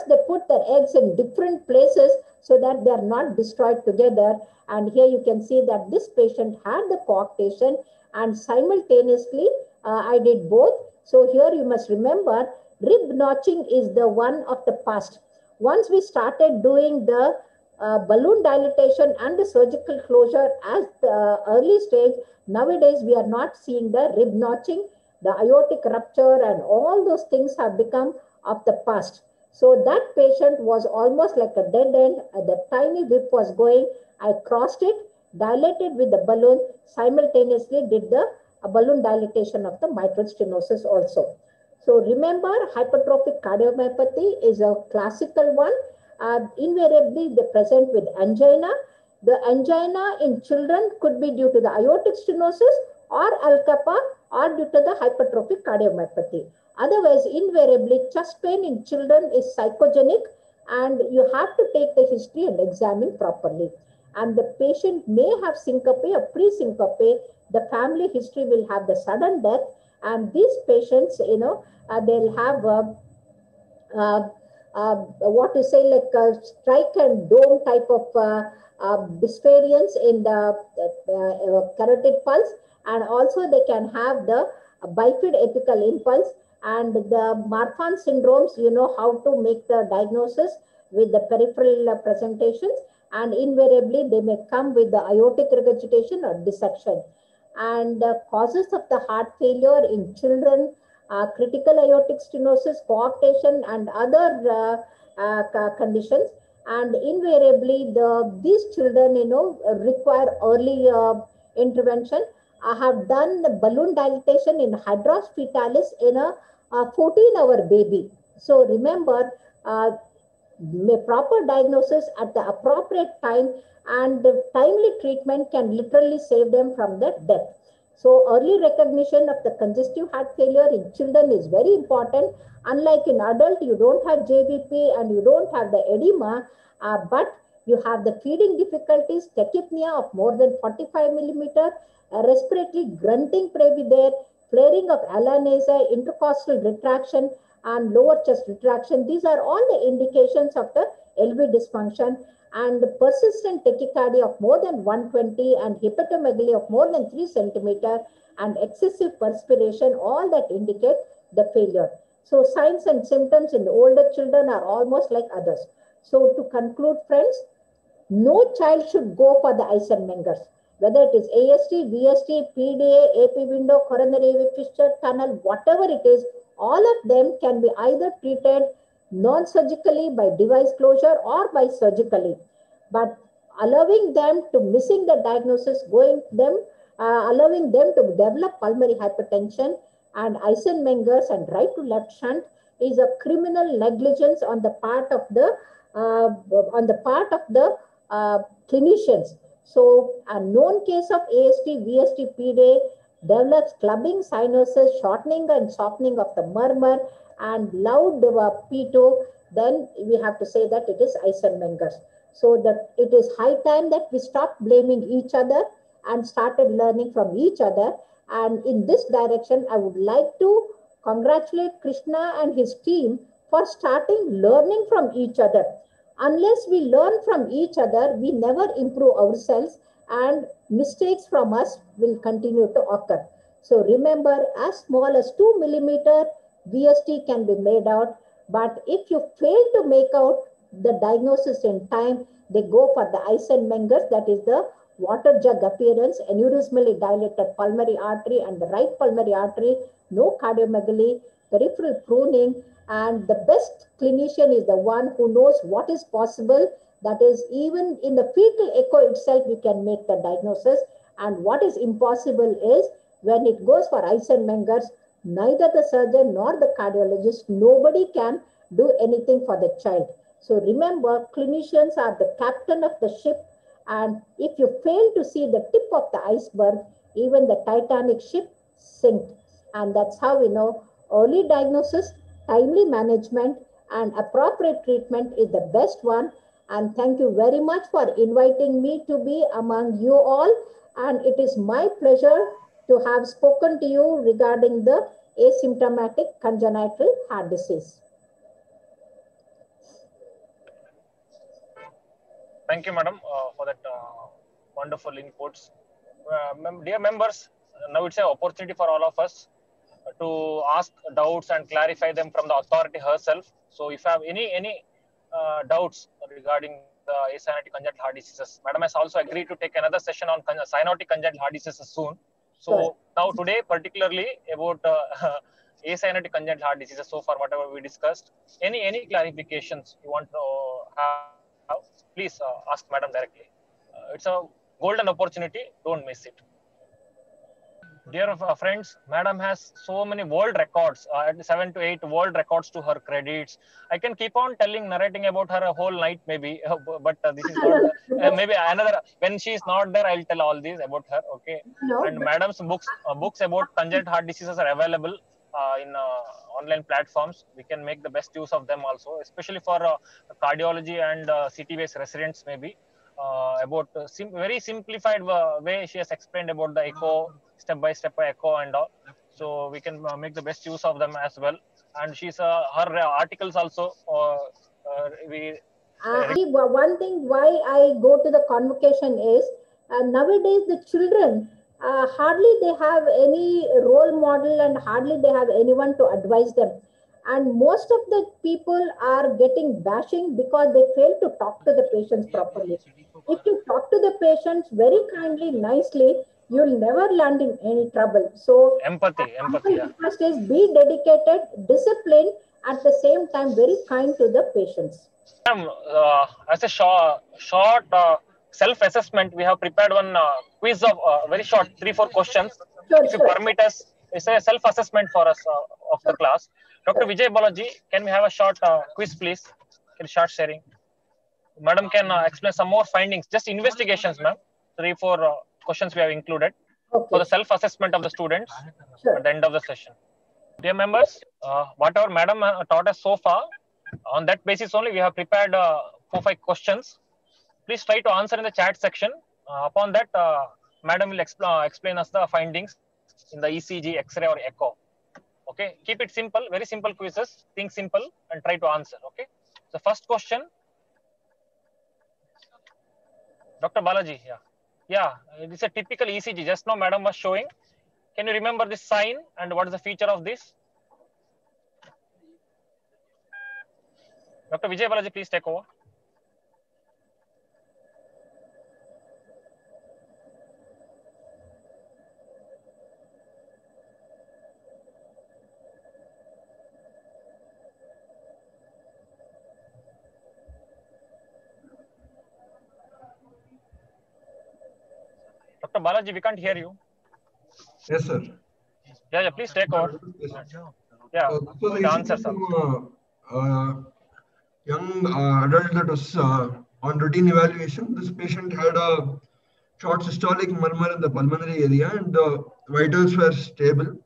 S3: they put their eggs in different places so that they are not destroyed together. And here you can see that this patient had the coarctation and simultaneously I did both. So here you must remember, rib notching is the one of the past. Once we started doing the balloon dilatation and the surgical closure at the early stage, nowadays we are not seeing the rib notching, the aortic rupture and all those things have become of the past. So that patient was almost like a dead end. The tiny whip was going. I crossed it, dilated with the balloon, simultaneously did the balloon dilatation of the mitral stenosis also. So remember, hypertrophic cardiomyopathy is a classical one. Invariably, they present with angina. The angina in children could be due to the aortic stenosis or L-kappa or due to the hypertrophic cardiomyopathy. Otherwise, invariably, chest pain in children is psychogenic and you have to take the history and examine properly. And the patient may have syncope or pre-syncope. The family history will have the sudden death. And these patients, they'll have what to say, like a strike and dome type of dysphorians in the carotid pulse. And also they can have the bifid apical impulse. And the Marfan syndromes, you know how to make the diagnosis with the peripheral presentations. And invariably, they may come with the aortic regurgitation or dissection. And causes of the heart failure in children, critical aortic stenosis, coarctation, and other conditions. And invariably, these children, require early intervention. I have done the balloon dilatation in hydros fetalis in a 14-hour baby. So remember, proper diagnosis at the appropriate time and the timely treatment can literally save them from the death. So early recognition of the congestive heart failure in children is very important. Unlike in adult, you don't have JVP and you don't have the edema, but you have the feeding difficulties, tachypnea of more than 45 millimeter, respiratory grunting may be there, flaring of ananesia, intercostal retraction, and lower chest retraction. These are all the indications of the LV dysfunction. And persistent tachycardia of more than 120 and hepatomegaly of more than 3 centimeter and excessive perspiration, all that indicate the failure. So signs and symptoms in the older children are almost like others. So to conclude, friends, no child should go for the Eisenmengers, whether it is AST, VST, PDA, AP window, coronary AV fissure, tunnel, whatever it is, all of them can be either treated non-surgically by device closure or by surgically. But allowing them to missing the diagnosis, allowing them to develop pulmonary hypertension and Eisenmengers and right to left shunt is a criminal negligence on the part of the clinicians. So a known case of AST, VST, PDA develops clubbing, cyanosis, shortening and softening of the murmur and loud P2, then we have to say that it is Eisenmengers. So that it is high time that we stop blaming each other and started learning from each other. And in this direction, I would like to congratulate Krishna and his team for starting learning from each other. Unless we learn from each other, we never improve ourselves and mistakes from us will continue to occur. So remember, as small as 2 millimeter VST can be made out. But if you fail to make out the diagnosis in time, they go for the Eisenmenger's, that is the water jug appearance, aneurysmally dilated pulmonary artery and the right pulmonary artery, no cardiomegaly, peripheral pruning, and the best clinician is the one who knows what is possible. That is, even in the fetal echo itself, you can make the diagnosis. And what is impossible is when it goes for Eisenmenger's, neither the surgeon nor the cardiologist, nobody can do anything for the child. So remember, clinicians are the captain of the ship, and if you fail to see the tip of the iceberg, even the Titanic ship sinks. And that's how we know early diagnosis, timely management, and appropriate treatment is the best one. And thank you very much for inviting me to be among you all. And it is my pleasure to have spoken to you regarding the asymptomatic congenital heart disease.
S1: Thank you, madam, for that wonderful inputs. Dear members, now it's an opportunity for all of us to ask doubts and clarify them from the authority herself. So if you have any doubts regarding the acyanotic congenital heart diseases, madam has also agreed to take another session on cyanotic congenital heart diseases soon. So
S3: Sure.
S1: now today, particularly about acyanotic congenital heart diseases, so far whatever we discussed, any clarifications you want to have, please ask madam directly. It's a golden opportunity, don't miss it. Dear friends, madam has so many world records, 7 to 8 world records to her credits. I can keep on narrating about her a whole night maybe, but this is not, maybe another, when she is not there, I'll tell all these about her, okay?
S3: No,
S1: And madam's books about congenital heart diseases are available in online platforms. We can make the best use of them also, especially for cardiology and city-based residents maybe. About very simplified way she has explained about the echo, step-by-step echo and all. So we can make the best use of them as well. And she's her articles also. We
S3: one thing why I go to the convocation is nowadays the children hardly they have any role model and hardly they have anyone to advise them. And most of the people are getting bashing because they fail to talk to the patients properly. If you talk to the patients very kindly, nicely, you'll never land in any trouble. So,
S1: empathy, yeah.
S3: request is be dedicated, disciplined, at the same time very kind to the patients.
S1: As a short self-assessment, we have prepared one quiz of very short 3-4 questions.
S3: Sure,
S1: If you
S3: sure.
S1: permit us, it's a self-assessment for us of the class. Dr. Vijay Balaji, can we have a short quiz, please? Can you start sharing? Madam can explain some more findings, just investigations, ma'am. 3-4 questions we have included for the self-assessment of the students at the end of the session. Dear members, whatever madam taught us so far, on that basis only we have prepared 4-5 questions. Please try to answer in the chat section. Upon that, madam will explain us the findings in the ECG, X-ray or echo. Okay, keep it simple, very simple quizzes. Think simple and try to answer. Okay. The first question, Dr. Balaji. Yeah, it is a typical ECG. Just now, madam was showing. Can you remember this sign and what is the feature of this? Dr. Vijay Balaji, please take over. Dr. Balaji, we can't hear you.
S4: Yes, sir.
S1: Yeah, please take over. Yeah, the answer, sir.
S4: Young adult that was on routine evaluation. This patient had a short systolic murmur in the pulmonary area and the vitals were stable.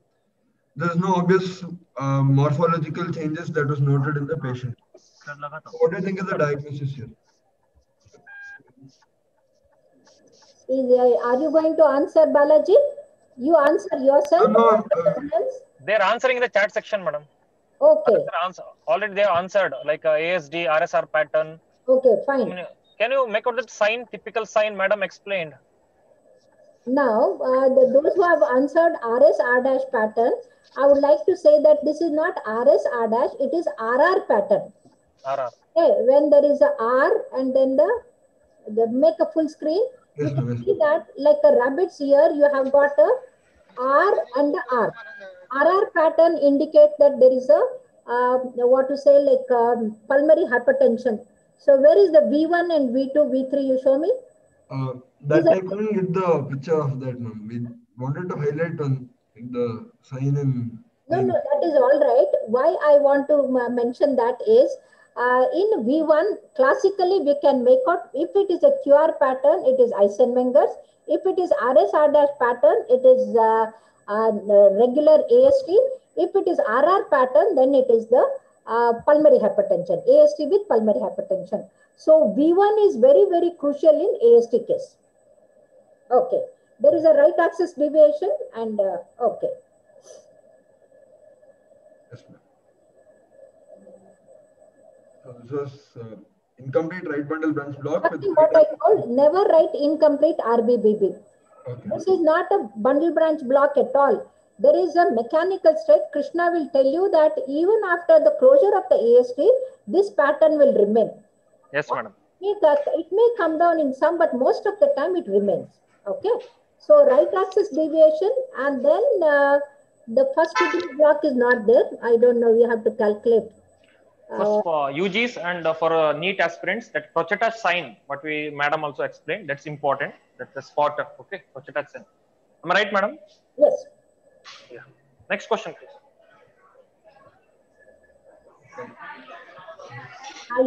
S4: There is no obvious morphological changes that was noted in the patient. So what do you think is the diagnosis here?
S3: Are you going to answer, Balaji? You answer yourself.
S4: No,
S1: they're answering in the chat section, madam.
S3: Okay.
S1: Already they have answered, like ASD, RSR pattern.
S3: Okay, fine.
S1: Can you make out that sign, typical sign, madam explained?
S3: Now, those who have answered RS R dash pattern, I would like to say that this is not RS R dash, it is RR pattern.
S1: RR.
S3: Okay, when there is a R and then the make a full screen, you
S4: Yes,
S3: can
S4: ma'am.
S3: see that like a rabbit's ear, you have got a R and a R. RR pattern indicates that there is a what to say like pulmonary hypertension. So where is the V1 and V2, V3? You show me.
S4: That I couldn't get the picture of that, ma'am. We wanted to highlight on the sign in
S3: No, no,
S4: green.
S3: that is all right. Why I want to mention that is in V1, classically we can make out if it is a QR pattern, it is Eisenmenger's. If it is RSR dash pattern, it is regular AST. If it is RR pattern, then it is the pulmonary hypertension, AST with pulmonary hypertension. So V1 is very, very crucial in AST case. Okay. There is a right axis deviation and okay.
S4: Yes, ma'am. So this was incomplete right bundle branch block with
S3: What I told, never write incomplete RBBB.
S4: okay.
S3: This is not a bundle branch block at all. There is a mechanical state. Krishna will tell you that even after the closure of the AST, this pattern will remain.
S1: Yes, madam.
S3: It may come down in some, but most of the time it remains. Okay. So right axis deviation, and then the first degree block is not there. I don't know. You have to calculate.
S1: For UGs and for NEET aspirants, that Prochetas sign, what we madam also explained, that's important. That's the spot. Okay, Prochetas sign. Am I right, madam?
S3: Yes.
S1: Yeah. Next question, please.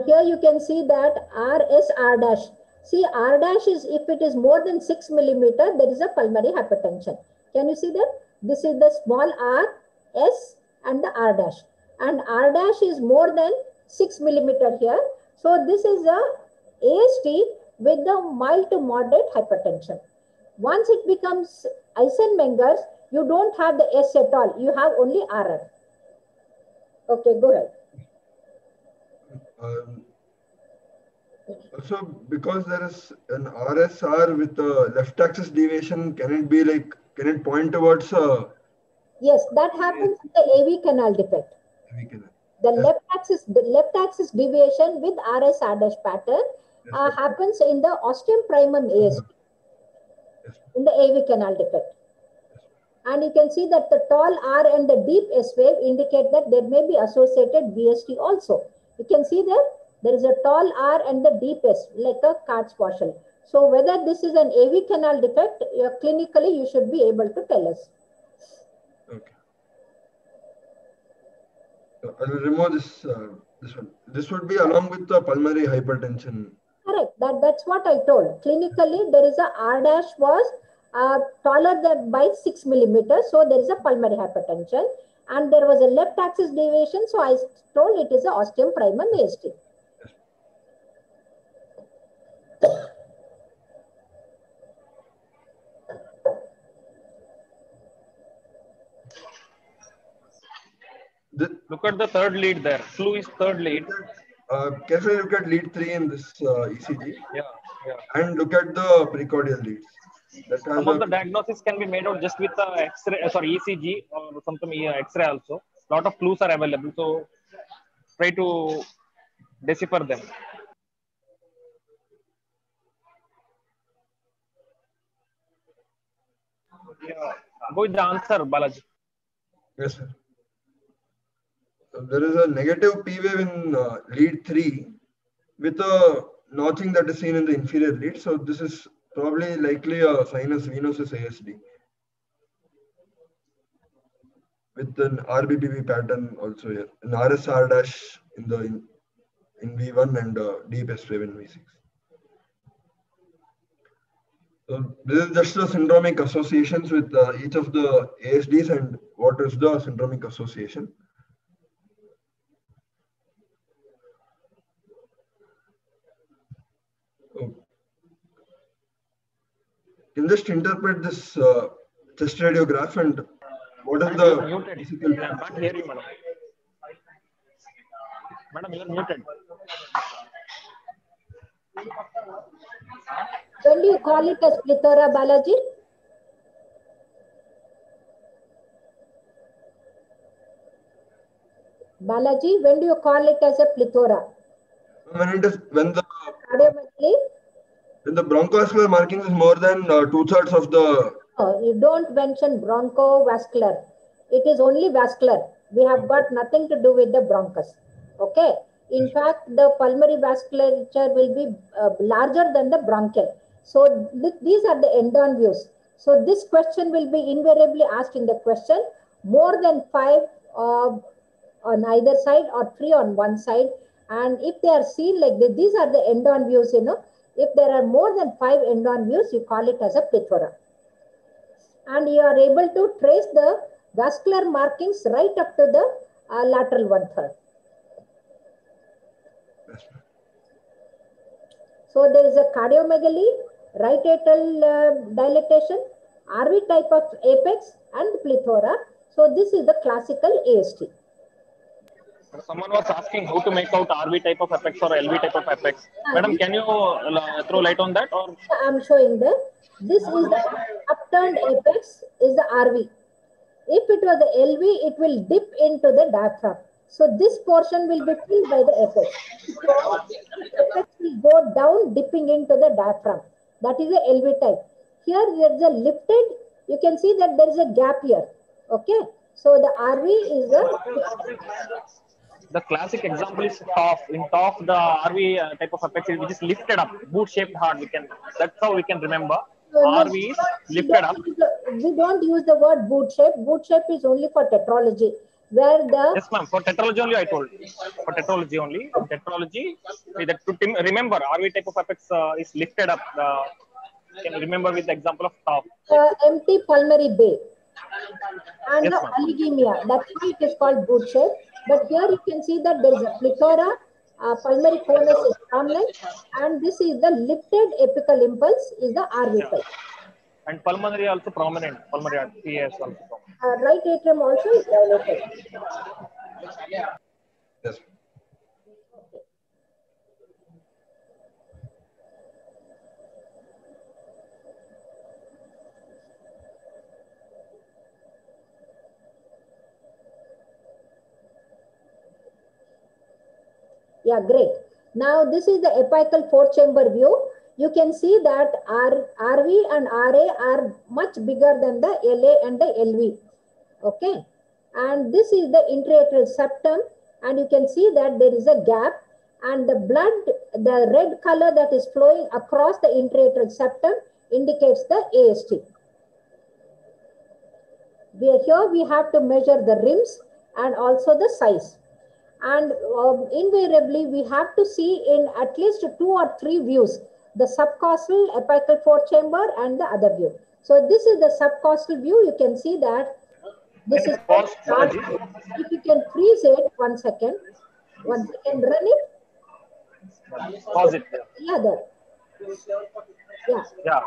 S3: Here you can see that RSR dash. See, R dash is if it is more than 6 millimeter, there is a pulmonary hypertension. Can you see that? This is the small r, S and the R dash. And R dash is more than 6 millimeter here. So this is a AST with the mild to moderate hypertension. Once it becomes Eisenmenger's, you don't have the S at all. You have only RR. Okay, go ahead.
S4: Also, because there is an RSR with a left axis deviation, can it point towards a
S3: Yes, that happens in the AV canal defect. The left axis deviation with RSR dash pattern happens in the ostium primum AST, in the AV canal defect. And you can see that the tall R and the deep S wave indicate that there may be associated VST also. You can see there is a tall R and the deep S, like a Katz's partial. So whether this is an AV canal defect, clinically you should be able to tell us.
S4: Okay. I will remove this one. This would be along with the pulmonary hypertension.
S3: Correct. That's what I told. Clinically, there is a R dash was taller than by 6 millimeters. So there is a pulmonary hypertension. And there was a left axis deviation. So I told it is a ostium primum AST.
S1: Look at the third lead there. Flu is third lead.
S4: Carefully look at lead 3 in this ECG.
S1: Yeah.
S4: And look at the precordial leads.
S1: Some of the diagnosis can be made out just with the X-ray, ECG or something X-ray also. A lot of clues are available, so try to decipher them. Yeah. Go with the answer, Balaji.
S4: Yes, sir. So there is a negative P wave in lead 3 with a notching that is seen in the inferior lead. So this is probably likely a sinus venosus ASD with an RBBB pattern also here, an RSR dash in V1 and deep S wave in V6. So this is just the syndromic associations with each of the ASDs and what is the syndromic association. Can just interpret this chest radiograph and what is the
S1: muted?
S4: physical?
S1: Yeah, I can't hear you, madam. Madam, you are muted.
S3: When do you call it as plethora, Balaji? Balaji, when do you call it as a plethora?
S4: When the
S3: Cardiomegaly?
S4: when the bronchoscopal markings is more than 2/3 of the.
S3: No, you don't mention bronchovascular. It is only vascular. We have got nothing to do with the bronchus. Okay. In fact, the pulmonary vasculature will be larger than the bronchial. So these are the end-on views. So this question will be invariably asked in the question. More than 5 on either side or 3 on one side. And if they are seen like this, these are the end-on views, you know. If there are more than 5 end-on views, you call it as a plethora. And you are able to trace the vascular markings right up to the lateral 1/3. So there is a cardiomegaly, right atrial dilatation, RV type of apex and plethora. So this is the classical AST.
S1: Someone was asking how to make out RV type of apex or LV type of apex. Madam, can you throw light on that? Or
S3: I'm showing the, this is the upturned apex is the RV. If it was the LV, it will dip into the diaphragm. So this portion will be filled by the apex. So apex will go down dipping into the diaphragm. That is the LV type. Here there is a lifted, you can see that there is a gap here. Okay. So the RV is
S1: the classic example is TOF. In TOF, the RV type of apex is which is lifted up, boot-shaped heart. That's how we can remember. RV is lifted up.
S3: We don't use the word boot shape. Boot shape is only for tetralogy. Where the
S1: yes, ma'am. For tetralogy only, I told. For tetralogy only. In tetralogy, to remember, RV type of apex is lifted up. Can you remember with the example of TOF?
S3: Empty pulmonary bay. And
S1: yes,
S3: the oligemia. That's why it is called boot shape. But here you can see that there is a plethora. Pulmonary conus is prominent, and this is the lifted apical impulse is the RV type.
S1: And pulmonary also prominent. Pulmonary PAS also prominent.
S3: Right atrium also is dilated.
S4: Yes.
S3: Yeah, great. Now this is the apical 4-chamber view. You can see that RV and RA are much bigger than the LA and the LV. Okay. And this is the intraatrial septum. And you can see that there is a gap. And the blood, the red color that is flowing across the intraatrial septum indicates the AST. Here we have to measure the rims and also the size. And invariably, we have to see in at least 2 or 3 views, the subcostal, apical 4-chamber, and the other view. So this is the subcostal view. You can see that this is. If you can freeze it, 1 second. 1 second, run it.
S1: Pause it.
S3: Yeah, there. Yeah.
S1: Yeah.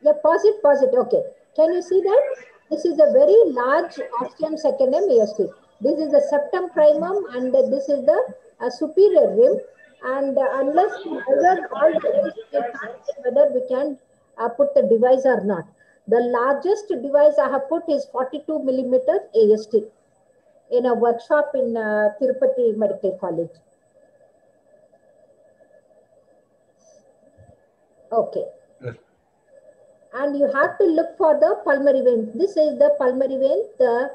S3: Yeah, pause it. Okay. Can you see that? This is a very large ostium secundum AST. This is the septum primum, and this is the superior rim. And unless we measure all the rims, whether we can put the device or not. The largest device I have put is 42 millimeter AST in a workshop in Tirupati Medical College. Okay.
S4: Yes.
S3: And you have to look for the pulmonary vein. This is the pulmonary vein.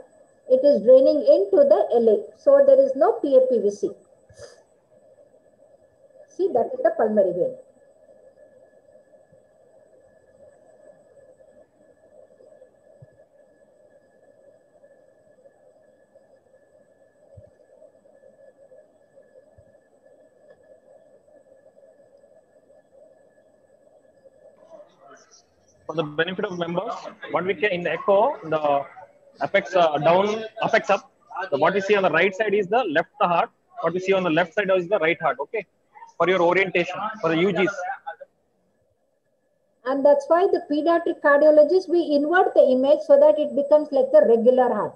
S3: It is draining into the LA. So there is no PAPVC. See, that is the pulmonary vein.
S1: For the benefit of members, what we can in the echo, the apex down, apex up. So what we see on the right side is the left heart. What we see on the left side is the right heart. Okay, for your orientation, for the UGs.
S3: And that's why the pediatric cardiologists, we invert the image so that it becomes like the regular heart.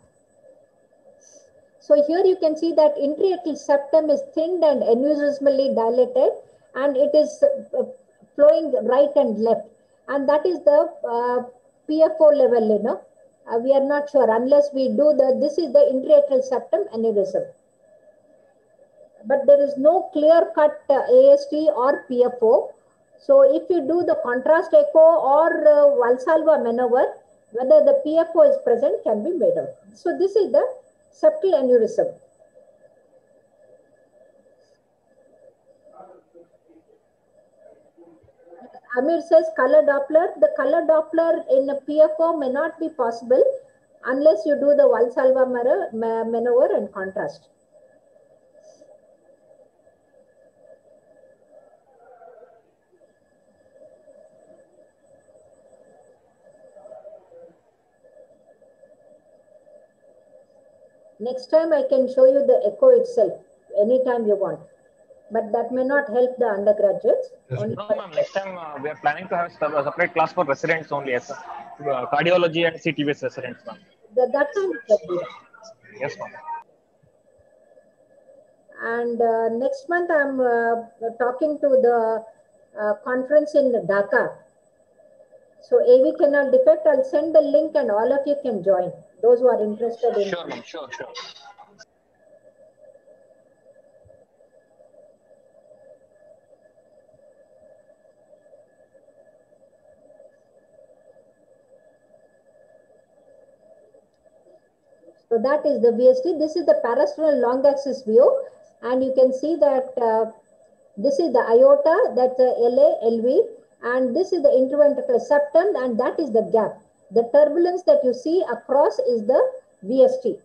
S3: So here you can see that intraatrial septum is thinned and aneurysmally dilated, and it is flowing right and left. And that is the PFO level, you know. We are not sure unless we do this is the intraatrial septum aneurysm. but there is no clear-cut AST or PFO. So if you do the contrast echo or Valsalva maneuver, whether the PFO is present can be made out. So this is the septal aneurysm. Amir says color Doppler. The color Doppler in a PFO may not be possible unless you do the Valsalva maneuver and contrast. Next time I can show you the echo itself anytime you want, but that may not help the undergraduates.
S4: Yes,
S1: No, ma'am. Next time we are planning to have a separate class for residents only, yes, cardiology and CTVS residents, ma'am.
S3: That time we can do that.
S1: Yes, ma'am.
S3: And next month I'm talking to the conference in Dhaka. So AV canal defect, I'll send the link and all of you can join. Those who are interested in.
S1: Sure, ma'am. Sure.
S3: So that is the VST. This is the parasternal long axis view. And you can see that this is the aorta, that's the LA, LV. And this is the interventricular septum, and that is the gap. The turbulence that you see across is the VST.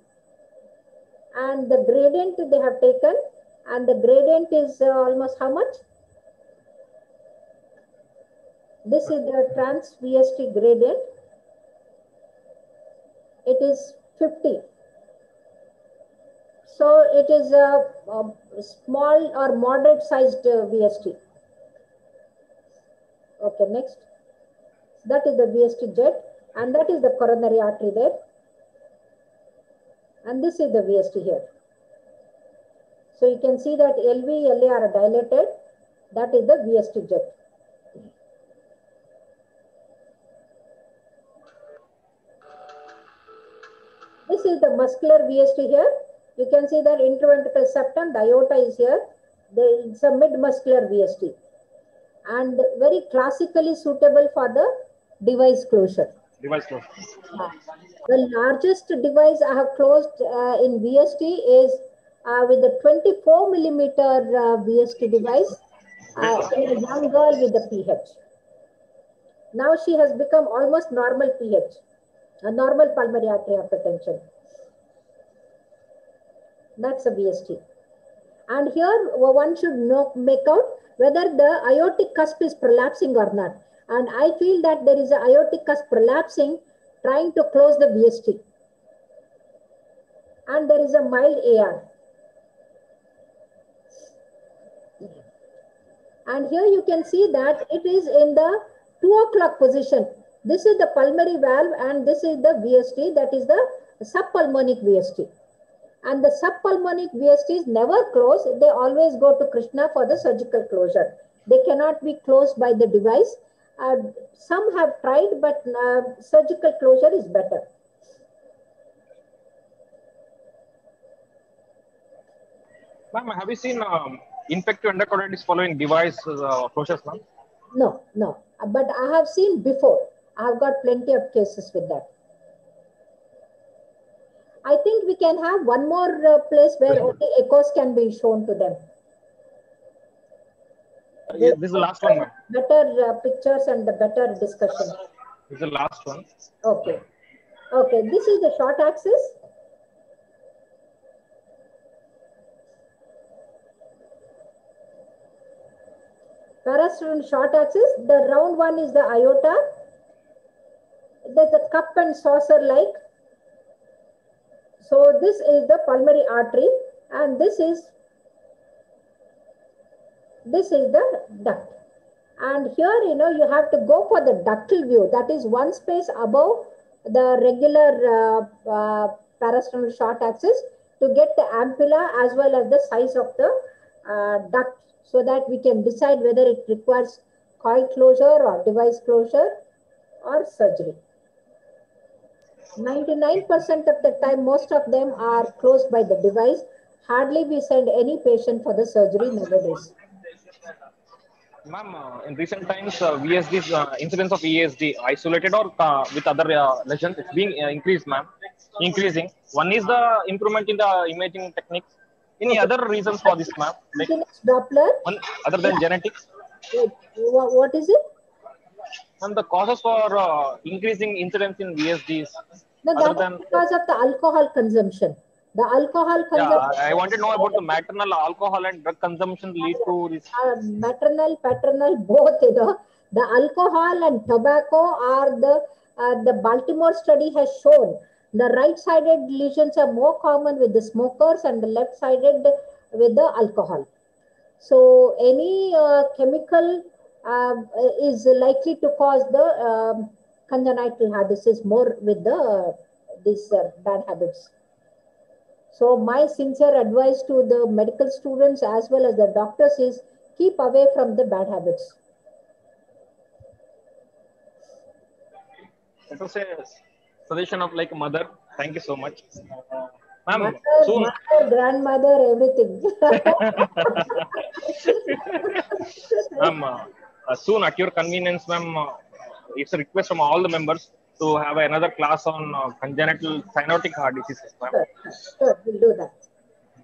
S3: And the gradient they have taken, and the gradient is almost how much? This is the trans VST gradient. It is 50. So it is a small or moderate sized VST. Okay, next. That is the VST jet, and that is the coronary artery there. And this is the VST here. So you can see that LV, LA are dilated. That is the VST jet. This is the muscular VST here. You can see that interventricular septum, the aorta is here. It's a mid-muscular VST. And very classically suitable for the device closure. The largest device I have closed in VST is with the 24 millimeter VST device in a young girl with a PH. Now she has become almost normal PH, a normal pulmonary artery hypertension. That's a VST. And here one should make out whether the aortic cusp is prolapsing or not. And I feel that there is an aortic cusp prolapsing trying to close the VST. And there is a mild AR. And here you can see that it is in the 2 o'clock position. This is the pulmonary valve and this is the VST, that is the subpulmonic VST. And the subpulmonic VSTs never close. They always go to Krishna for the surgical closure. They cannot be closed by the device. Some have tried, but surgical closure is better.
S1: Ma'am, have you seen infective endocarditis following device closures, ma'am?
S3: No. But I have seen before. I have got plenty of cases with that. I think we can have one more place where only echoes can be shown to them.
S1: This is the last one, ma'am.
S3: Better pictures and the better discussion.
S1: This is the last one.
S3: Okay. This is the short axis. Parasternal short axis. The round one is the aorta. There's a cup and saucer like. So this is the pulmonary artery, and this is the duct. And here, you have to go for the ductal view. That is one space above the regular parasternal short axis to get the ampulla as well as the size of the duct, so that we can decide whether it requires coil closure or device closure or surgery. 99% of the time, most of them are closed by the device. Hardly we send any patient for the surgery nowadays.
S1: Ma'am, in recent times, VSD's incidence of ESD isolated or with other lesions, it's being increased, ma'am. Increasing. One is the improvement in the imaging techniques. Any
S3: Okay.
S1: other reasons for this, ma'am? Like
S3: Continuous Doppler.
S1: one other than genetics?
S3: Wait, what is it?
S1: And the causes for increasing incidence in VSDs,
S3: No,
S1: other
S3: that is
S1: than
S3: because of the alcohol consumption. The alcohol
S1: yeah, I
S3: consumption,
S1: want to know about the maternal alcohol and drug consumption lead to this.
S3: maternal, paternal, both, the alcohol and tobacco are the Baltimore study has shown the right-sided lesions are more common with the smokers and the left-sided with the alcohol. So any chemical is likely to cause the congenital heart disease more with the these bad habits. So my sincere advice to the medical students as well as the doctors is keep away from the bad habits.
S1: That was a suggestion of like mother. Thank you so much, ma'am.
S3: Mother,
S1: Soon,
S3: mother, grandmother, everything.
S1: ma'am, soon at your convenience, ma'am. It's a request from all the members to have another class on congenital cyanotic heart diseases, ma'am.
S3: Sure, we'll do that.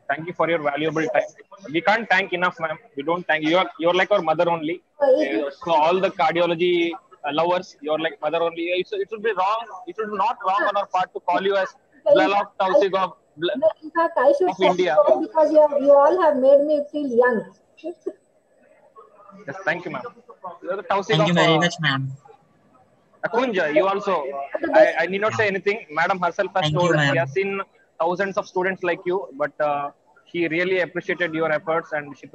S1: Thank you for your valuable time. We can't thank enough, ma'am. We don't thank you. You're like our mother only. So all the cardiology lovers, you're like mother only. It should be wrong. It should be not wrong on our part to call you as Blalock Tausig of
S3: No, in fact, I should
S1: of India.
S3: because you all have made me feel young.
S1: Yes, thank you, ma'am. You're the Tausig
S2: Thank you
S1: of
S2: very much, ma'am.
S1: Kunja, you also. I need not say anything. Madam herself has
S2: Thank
S1: told
S2: you,
S1: us she
S2: ma'am.
S1: has seen thousands of students like you, but she really appreciated your efforts and she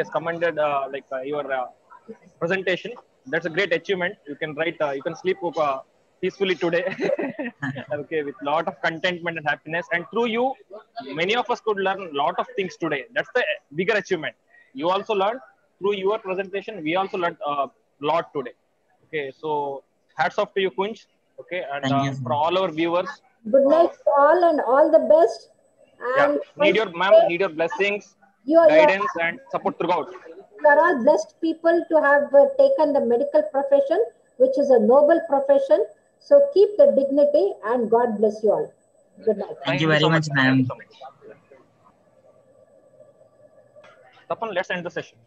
S1: has commended your presentation. That's a great achievement. You can write. You can sleep peacefully today. Okay, with lot of contentment and happiness. And through you, many of us could learn a lot of things today. That's the bigger achievement. You also learned through your presentation. We also learned a lot today. Okay, so hats off to you, Kunj. Okay, and
S2: Thank you.
S1: for all our viewers,
S3: Good night to all and all the best.
S1: yeah,
S3: And
S1: need your ma'am, need your blessings,
S3: you
S1: guidance, and support throughout.
S3: are all blessed people to have taken the medical profession, which is a noble profession. So keep the dignity and God bless you all. Good night.
S2: Thank you
S1: so
S2: very much,
S1: much. Thank you
S2: ma'am.
S1: so much. Tapan, let's end the session.